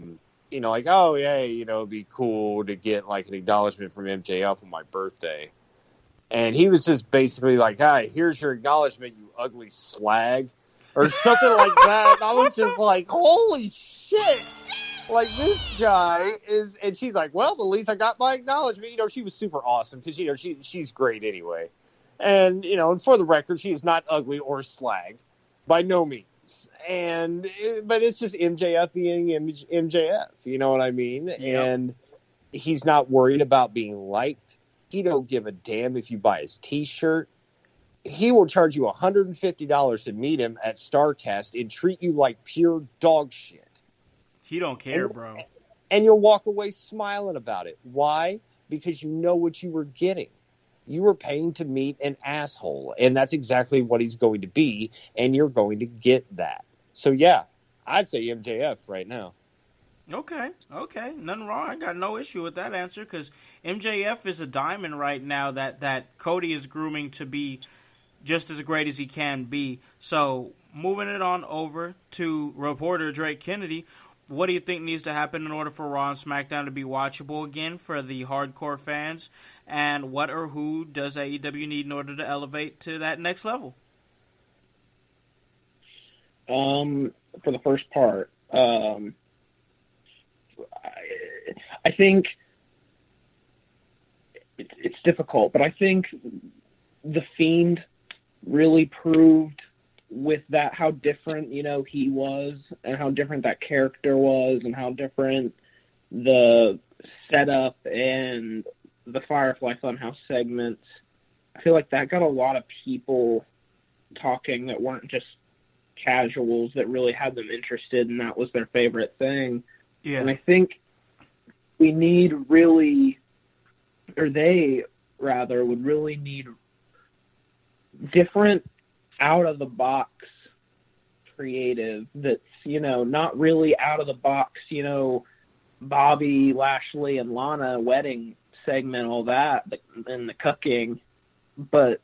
yeah, it'd be cool to get an acknowledgement from MJF on my birthday, and he was just basically like, "Hi, here's your acknowledgement, you ugly slag," or something like that. And I was just like, "Holy shit!" This guy is, and she's like, well, at least I got my acknowledgement. She was super awesome because, she's great anyway. And, and for the record, she is not ugly or slag by no means. sense, but it's just MJF being MJF. You know what I mean? Yep. And he's not worried about being liked. He don't give a damn if you buy his T-shirt. He will charge you $150 to meet him at StarCast and treat you like pure dog shit. He don't care, bro. And you'll walk away smiling about it. Why? Because you know what you were getting. You were paying to meet an asshole, and that's exactly what he's going to be, and you're going to get that. So, yeah, I'd say MJF right now. Okay. Nothing wrong. I got no issue with that answer because MJF is a diamond right now that Cody is grooming to be just as great as he can be. So, moving it on over to reporter Drake Kennedy, what do you think needs to happen in order for Raw and SmackDown to be watchable again for the hardcore fans? And what or who does AEW need in order to elevate to that next level? For the first part, I think it's difficult, but I think The Fiend really proved with that how different, he was and how different that character was and how different the setup and the Firefly Funhouse segments. I feel like that got a lot of people talking that weren't just casuals that really had them interested and that was their favorite thing. Yeah. And I think we need really, or they rather would really need different out-of-the-box creative that's, not really out-of-the-box, Bobby, Lashley, and Lana wedding segment, all that, and the cucking, but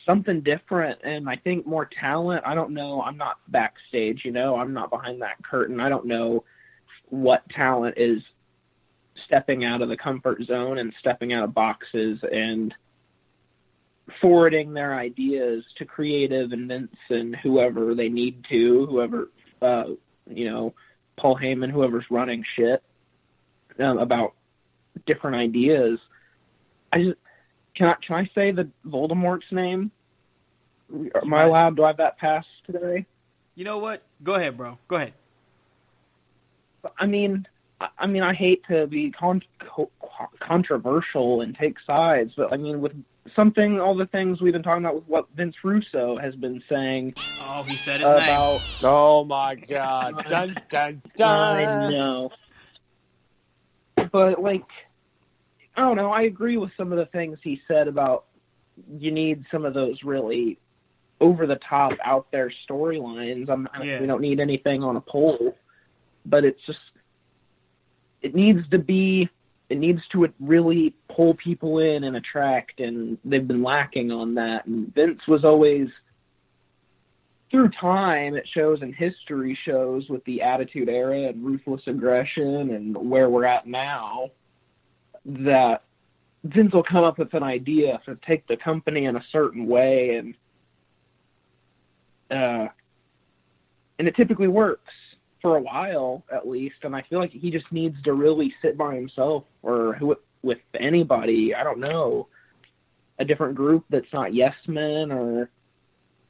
something different, and I think more talent. I don't know. I'm not backstage, I'm not behind that curtain. I don't know what talent is stepping out of the comfort zone and stepping out of boxes and forwarding their ideas to creative and Vince and whoever they need to, whoever, Paul Heyman, whoever's running shit, about different ideas. Can I say the Voldemort's name? Am I allowed? Do I have that pass today? You know what? Go ahead, bro. Go ahead. I mean, I hate to be controversial and take sides, but I mean, with all the things we've been talking about with what Vince Russo has been saying. Oh, he said his name. Oh my God! Dun dun dun. I know, but I don't know. I agree with some of the things he said about you need some of those really over the top, out there storylines. We don't need anything on a pole, but it's just it needs to really pull people in and attract, and they've been lacking on that. And Vince was always, through time, it shows and history shows with the Attitude Era and Ruthless Aggression and where we're at now, that Vince will come up with an idea to take the company in a certain way, and it typically works for a while at least. And I feel like he just needs to really sit by himself or with anybody, I don't know, a different group that's not yes men or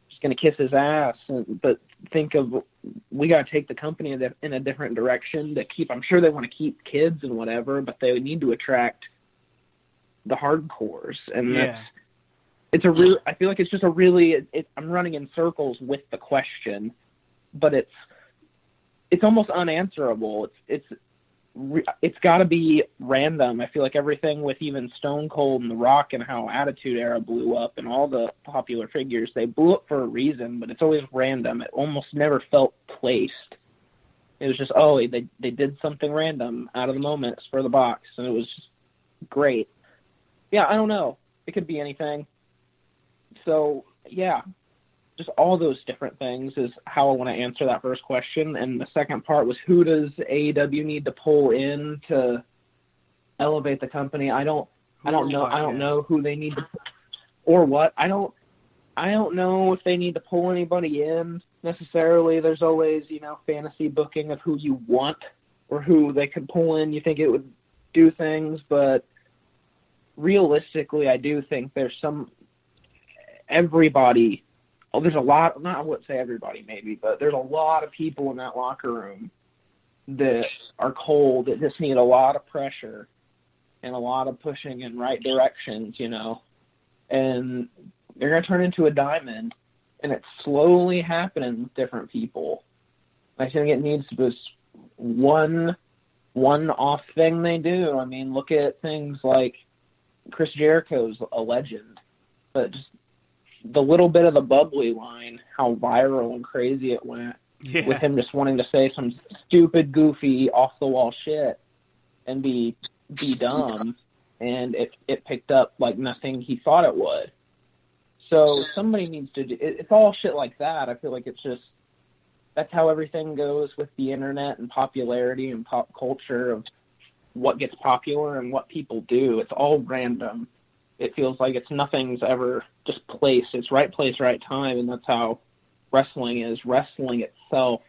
just going to kiss his ass, but think of, we got to take the company in a different direction to keep, I'm sure they want to keep kids and whatever, but they need to attract the hardcores. And I feel like it's just I'm running in circles with the question, but it's almost unanswerable. It's got to be random. I feel like everything with even Stone Cold and The Rock and how Attitude Era blew up and all the popular figures, they blew up for a reason, but it's always random. It almost never felt placed. It was just, they did something random out of the moment for the box, and it was just great. Yeah, I don't know. It could be anything. So, yeah, just all those different things is how I want to answer that first question. And the second part was, who does AEW need to pull in to elevate the company? I don't know who they need to, or what. I don't know if they need to pull anybody in necessarily. There's always, fantasy booking of who you want or who they could pull in. You think it would do things, but realistically, I do think there's everybody there's a lot, not I wouldn't say everybody maybe, but there's a lot of people in that locker room that are cold, that just need a lot of pressure and a lot of pushing in right directions, you know. And they're going to turn into a diamond, and it's slowly happening with different people. I think it needs to be one-off thing they do. I mean, look at things like Chris Jericho's a legend, but just the little bit of the bubbly line, how viral and crazy it went, with him just wanting to say some stupid, goofy, off-the-wall shit and be dumb, and it picked up like nothing he thought it would. So somebody needs to do it's all shit like that. I feel like it's just, that's how everything goes with the internet and popularity and pop culture of what gets popular and what people do. It's all random. It feels like nothing's ever just placed. It's right place, right time, and that's how wrestling is. Wrestling itself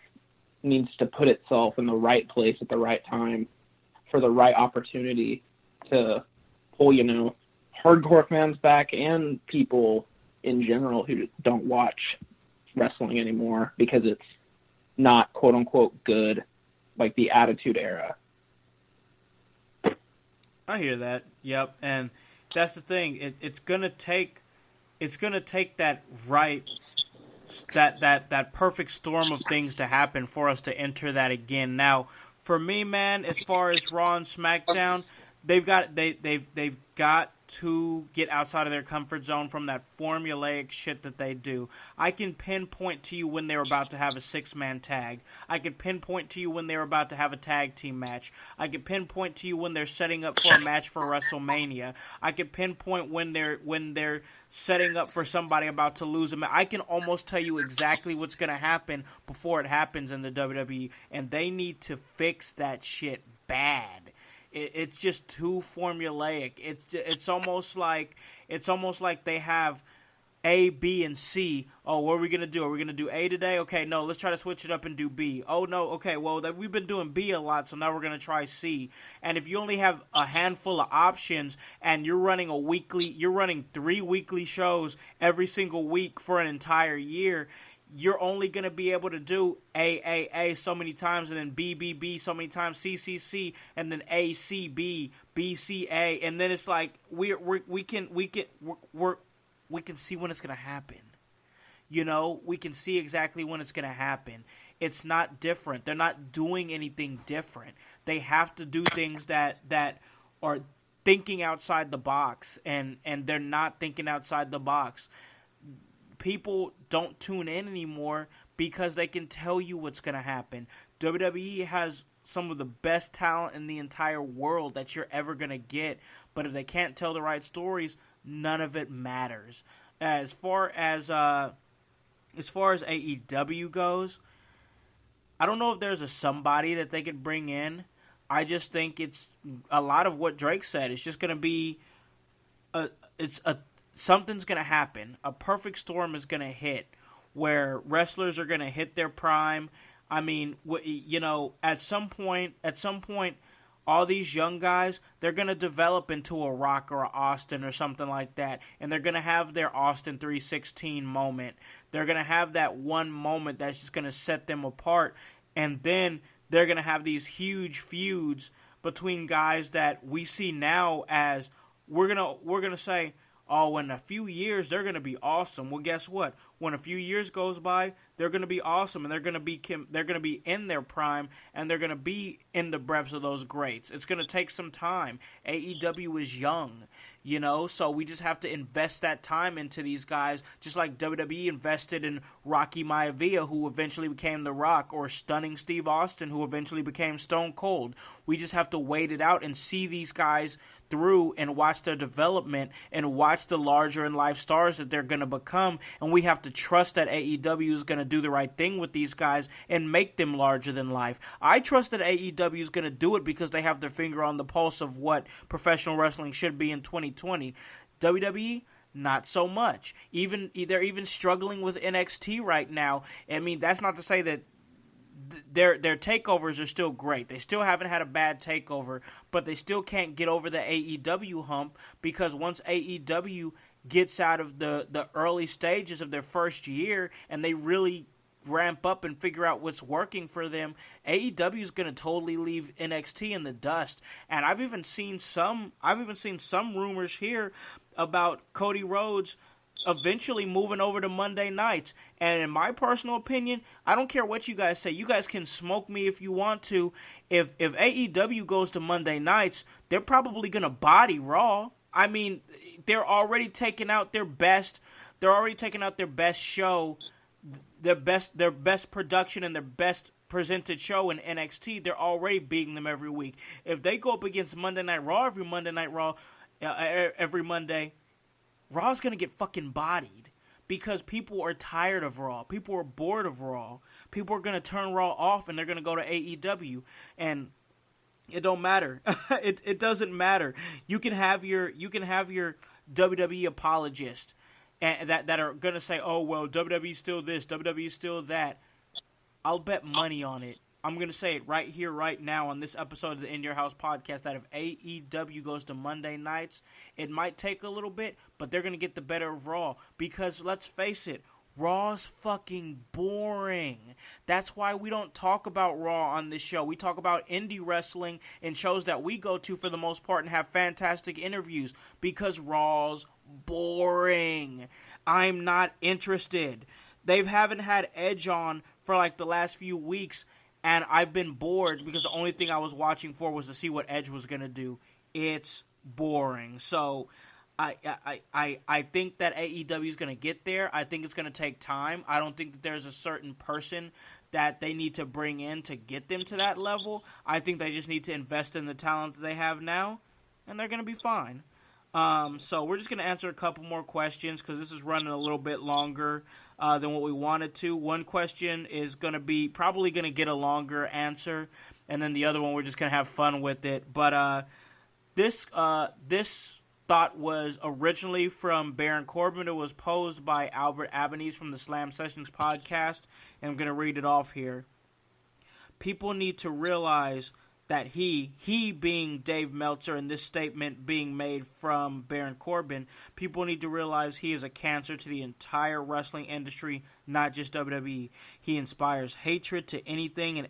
needs to put itself in the right place at the right time for the right opportunity to pull, you know, hardcore fans back and people in general who don't watch wrestling anymore because it's not quote unquote good, like the Attitude Era. I hear that. Yep. And that's the thing. It's gonna take that right, that perfect storm of things to happen for us to enter that again. Now, for me, man, as far as Raw and SmackDown, they've got to get outside of their comfort zone from that formulaic shit that they do. I can pinpoint to you when they're about to have a 6-man tag. I can pinpoint to you when they're about to have a tag team match. I can pinpoint to you when they're setting up for a match for WrestleMania. I can pinpoint when they're setting up for somebody about to lose a match. I can almost tell you exactly what's going to happen before it happens in the WWE, and they need to fix that shit bad. It's just too formulaic. It's almost like they have A, B, and C. Oh, what are we gonna do? Are we gonna do A today? Okay, no, let's try to switch it up and do B. Oh no, okay, well we've been doing B a lot, so now we're gonna try C. And if you only have a handful of options and you're running 3 weekly shows every single week for an entire year, you're only going to be able to do A so many times, and then B so many times, C, and then A, C, B, C, A, and then it's like we can see when it's going to happen. You know, we can see exactly when it's going to happen. It's not different. They're not doing anything different. They have to do things that are thinking outside the box, and they're not thinking outside the box. People don't tune in anymore because they can tell you what's going to happen. WWE has some of the best talent in the entire world that you're ever going to get, but if they can't tell the right stories, none of it matters. As far as AEW goes, I don't know if there's a somebody that they could bring in. I just think it's a lot of what Drake said. It's just going to be something's going to happen. A perfect storm is going to hit where wrestlers are going to hit their prime. I mean, you know, at some point, all these young guys, they're going to develop into a Rock or a Austin or something like that, and they're going to have their Austin 316 moment. They're going to have that one moment that's just going to set them apart, and then they're going to have these huge feuds between guys that we see now as we're going to say, oh, in a few years, they're going to be awesome. Well, guess what? When a few years goes by, they're going to be awesome, and they're going to be in their prime, and they're going to be in the breaths of those greats. It's going to take some time. AEW is young, you know, so we just have to invest that time into these guys, just like WWE invested in Rocky Maivia, who eventually became The Rock, or Stunning Steve Austin, who eventually became Stone Cold. We just have to wait it out and see these guys through and watch their development and watch the larger-in-life stars that they're going to become, and we have to trust that AEW is going to do the right thing with these guys and make them larger than life. I trust that AEW is going to do it because they have their finger on the pulse of what professional wrestling should be in 2020. WWE, not so much. They're even struggling with NXT right now. I mean, that's not to say that their takeovers are still great. They still haven't had a bad takeover, but they still can't get over the AEW hump, because once AEW gets out of the early stages of their first year and they really ramp up and figure out what's working for them, AEW is going to totally leave NXT in the dust. And I've even seen some rumors here about Cody Rhodes eventually moving over to Monday nights. And in my personal opinion, I don't care what you guys say. You guys can smoke me if you want to. If AEW goes to Monday nights, they're probably going to body Raw. I mean, they're already taking out their best. They're already taking out their best show, their best production, and their best presented show in NXT. They're already beating them every week. If they go up against Monday Night Raw every Monday, Raw's going to get fucking bodied, because people are tired of Raw. People are bored of Raw. People are going to turn Raw off, and they're going to go to AEW. And it don't matter. It doesn't matter. You can have your WWE apologist and that are going to say, oh, well, WWE's still this, WWE's still that. I'll bet money on it. I'm going to say it right here, right now on this episode of the In Your House podcast, that if AEW goes to Monday nights, it might take a little bit, but they're going to get the better of Raw. Because let's face it, Raw's fucking boring. That's why we don't talk about Raw on this show. We talk about indie wrestling and shows that we go to for the most part and have fantastic interviews, because Raw's boring. I'm not interested. They haven't had Edge on for like the last few weeks, and I've been bored because the only thing I was watching for was to see what Edge was going to do. It's boring. So I think that AEW is going to get there. I think it's going to take time. I don't think that there's a certain person that they need to bring in to get them to that level. I think they just need to invest in the talent that they have now, and they're going to be fine. So we're just going to answer a couple more questions, because this is running a little bit longer than what we wanted to. One question is going to be probably going to get a longer answer, and then the other one we're just going to have fun with it. But this thought was originally from Baron Corbin. It was posed by Albert Abanese from the Slam Sessions podcast, and I'm going to read it off here. People need to realize that he being Dave Meltzer, and this statement being made from Baron Corbin, people need to realize he is a cancer to the entire wrestling industry, not just WWE. He inspires hatred to anything and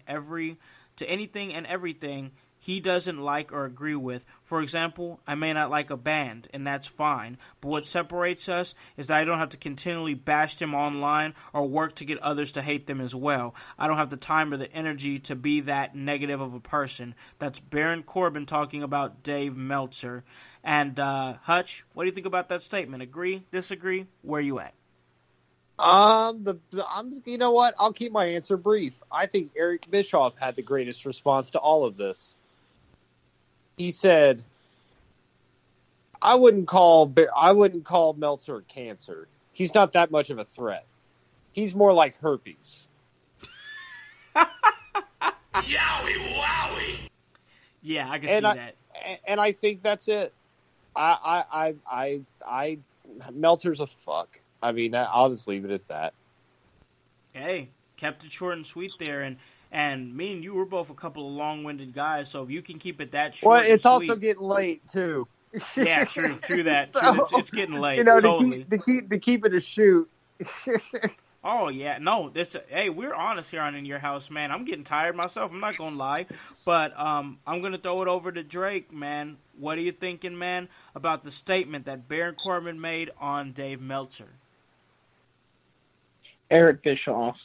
everything he doesn't like or agree with. For example, I may not like a band, and that's fine, but what separates us is that I don't have to continually bash them online or work to get others to hate them as well. I don't have the time or the energy to be that negative of a person. That's Baron Corbin talking about Dave Meltzer. And Hutch, what do you think about that statement? Agree? Disagree? Where you at? You know what? I'll keep my answer brief. I think Eric Bischoff had the greatest response to all of this. He said, I wouldn't call Meltzer a cancer. He's not that much of a threat. He's more like herpes. Yowie wowie! Yeah, I can see that. And I think that's it. Meltzer's a fuck. I mean, I'll just leave it at that. Hey, kept it short and sweet there, and me and you were both a couple of long-winded guys, so if you can keep it that short well, it's and sweet, also getting late too. Yeah, true that. So, It's getting late. You know, totally. to keep it a shoot. Oh yeah, no. Hey, we're honest here on In Your House, man. I'm getting tired myself. I'm not gonna lie, but I'm gonna throw it over to Drake, man. What are you thinking, man, about the statement that Baron Corbin made on Dave Meltzer? Eric Bischoff's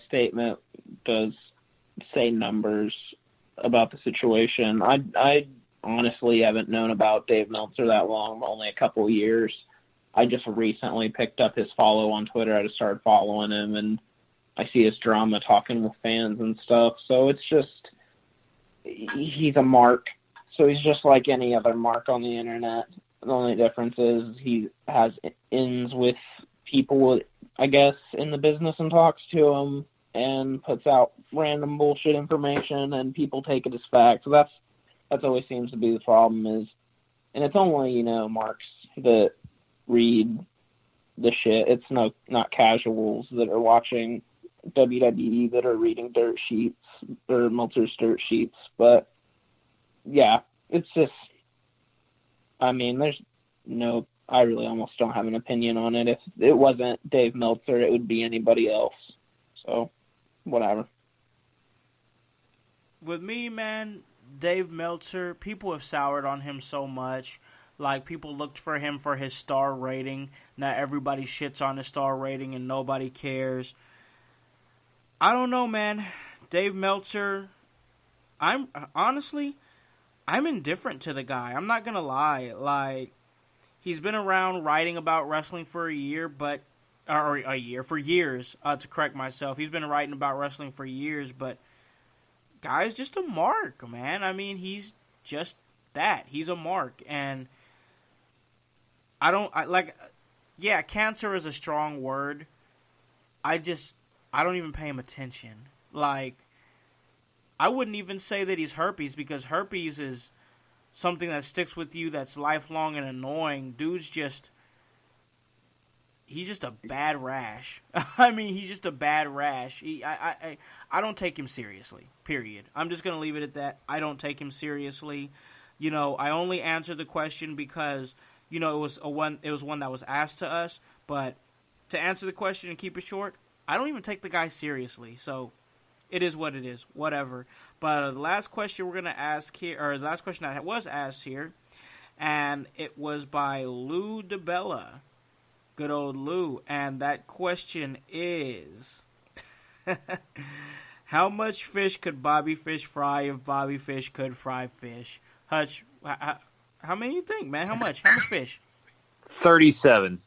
statement does say numbers about the situation. I honestly haven't known about Dave Meltzer that long, only a couple years. I just recently picked up his follow on Twitter. I just started following him, and I see his drama talking with fans and stuff. So it's just, he's a mark. So he's just like any other mark on the internet. The only difference is he has ins with people, I guess, in the business and talks to them and puts out random bullshit information, and people take it as fact. So that's always seems to be the problem is, and it's only, marks that read the shit. It's not casuals that are watching WWE that are reading dirt sheets or Meltzer's dirt sheets. But yeah, it's just, I mean, I really almost don't have an opinion on it. If it wasn't Dave Meltzer, it would be anybody else. So, whatever. With me, man, Dave Meltzer, people have soured on him so much. Like, people looked for him for his star rating. Now everybody shits on his star rating and nobody cares. I don't know, man. Dave Meltzer, I'm indifferent to the guy. I'm not going to lie. Like, he's been around writing about wrestling for years, to correct myself. He's been writing about wrestling for years, but guy's just a mark, man. I mean, he's just that. He's a mark. And cancer is a strong word. I don't even pay him attention. Like, I wouldn't even say that he's herpes, because herpes is something that sticks with you that's lifelong and annoying. He's just a bad rash. I mean, he's just a bad rash. I don't take him seriously, period. I'm just going to leave it at that. I don't take him seriously. You know, I only answered the question because, you know, it was one that was asked to us. But to answer the question and keep it short, I don't even take the guy seriously. So it is what it is, whatever. But the last question we're going to ask here, or the last question that was asked here, and it was by Lou DeBella. Good old Lou. And that question is, how much fish could Bobby Fish fry if Bobby Fish could fry fish? Hutch, how many you think, man? How much? How much fish? 37.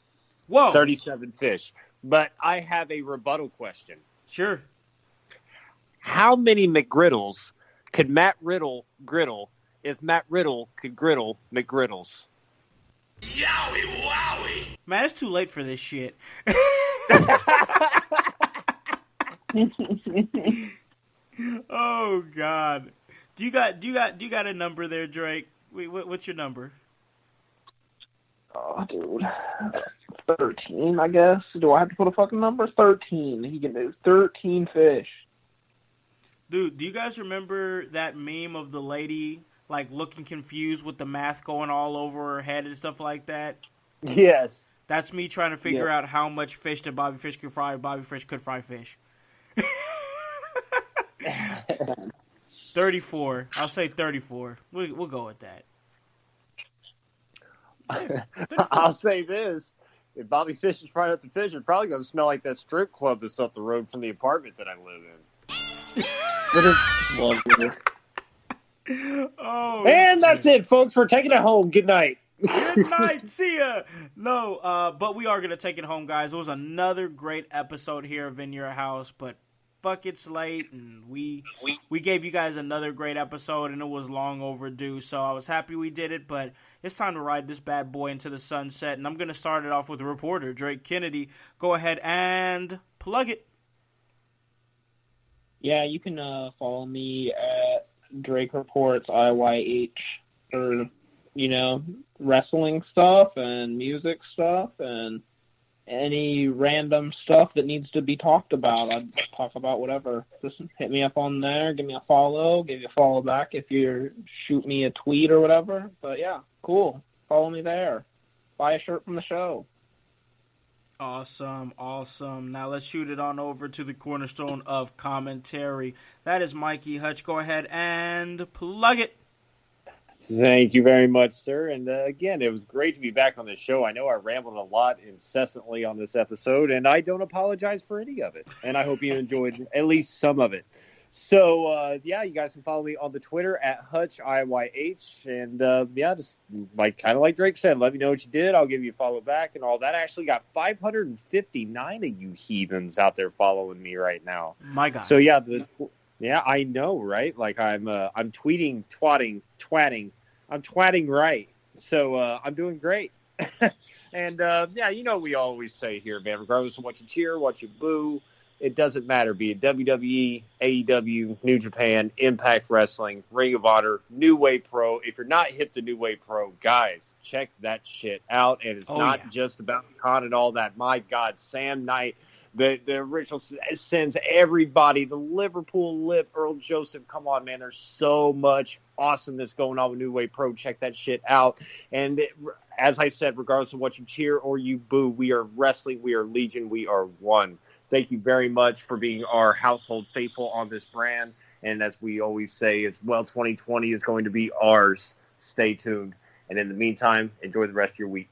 Whoa. 37 fish. But I have a rebuttal question. Sure. How many McGriddles could Matt Riddle griddle if Matt Riddle could griddle McGriddles? Yowie wowie! Man, it's too late for this shit. Oh God. Do you got a number there, Drake? What's your number? Oh, dude. 13, I guess. Do I have to put a fucking number? 13. He can do 13 fish. Dude, do you guys remember that meme of the lady, like, looking confused with the math going all over her head and stuff like that? Yes. That's me trying to figure out how much fish that Bobby Fish could fry if Bobby Fish could fry fish. 34. I'll say 34. We'll go with that. I'll say this. If Bobby Fish is frying up the fish, it's probably going to smell like that strip club that's up the road from the apartment that I live in. Oh, and that's it, folks. We're taking it home. Good night. Good night. See ya. No, but we are going to take it home, guys. It was another great episode here of In Your House, but fuck, it's late, and we gave you guys another great episode, and it was long overdue, so I was happy we did it, but it's time to ride this bad boy into the sunset, and I'm going to start it off with a reporter, Drake Kennedy. Go ahead and plug it. Yeah, you can follow me at Drake Reports IYH for, wrestling stuff and music stuff and any random stuff that needs to be talked about. I'd talk about whatever. Just hit me up on there, give me a follow, give you a follow back if you shoot me a tweet or whatever. But yeah, cool. Follow me there. Buy a shirt from the show. Awesome. Now let's shoot it on over to the cornerstone of commentary. That is Mikey Hutch. Go ahead and plug it. Thank you very much, sir. And again, it was great to be back on the show. I know I rambled a lot incessantly on this episode, and I don't apologize for any of it. And I hope you enjoyed at least some of it. So, you guys can follow me on the Twitter at Hutch IYH. And, just kind of like Drake said, let me know what you did. I'll give you a follow back and all that. I actually got 559 of you heathens out there following me right now. My God. So, yeah, I know, right? Like I'm tweeting, twatting. I'm twatting right. So I'm doing great. And we always say here, man, regardless of what you cheer, what you boo, it doesn't matter. Be it WWE, AEW, New Japan, Impact Wrestling, Ring of Honor, New Way Pro. If you're not hip to New Way Pro, guys, check that shit out. And it's just about Con and all that. My God, Sam Knight, the original sins, everybody, the Liverpool Lip, Earl Joseph. Come on, man. There's so much awesomeness going on with New Wave Pro. Check that shit out. And as I said, regardless of what you cheer or you boo, we are wrestling, we are Legion, we are one. Thank you very much for being our household faithful on this brand. And as we always say, as well, 2020 is going to be ours. Stay tuned. And in the meantime, enjoy the rest of your week.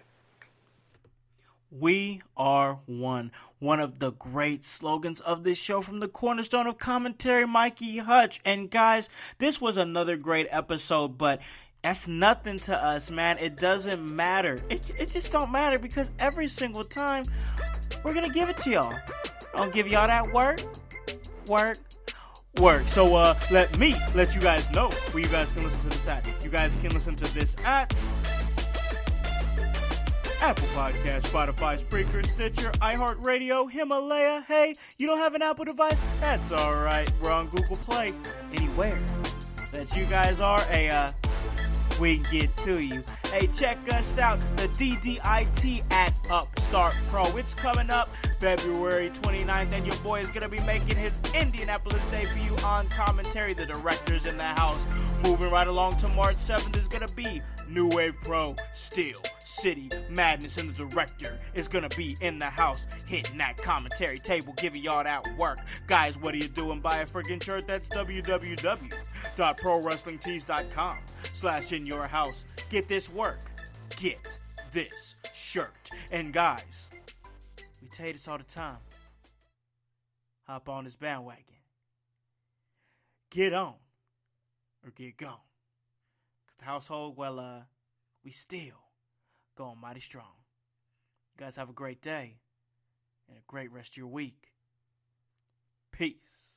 We are one. One of the great slogans of this show from the cornerstone of commentary, Mikey Hutch. And guys, this was another great episode, but that's nothing to us, man. It doesn't matter. It just don't matter because every single time we're going to give it to y'all. I'll give y'all that work. So let me let you guys know where you guys can listen to this at. You guys can listen to this at Apple Podcasts, Spotify, Spreaker, Stitcher, iHeartRadio, Himalaya. Hey, you don't have an Apple device? That's alright. We're on Google Play. Anywhere that you guys are, we can get to you. Hey, check us out, the DDIT at Upstart Pro. It's coming up February 29th, and your boy is going to be making his Indianapolis debut on commentary. The director's in the house. Moving right along to March 7th is going to be New Wave Pro, Steel City Madness, and the director is going to be in the house hitting that commentary table, giving y'all that work. Guys, what are you doing? Buy a friggin' shirt. That's www.prowrestlingtees.com/inyourhouse. Get this work. Get this shirt. And guys, we tell you this all the time. Hop on this bandwagon. Get on or get gone. Because the household, well, we still going mighty strong. You guys have a great day and a great rest of your week. Peace.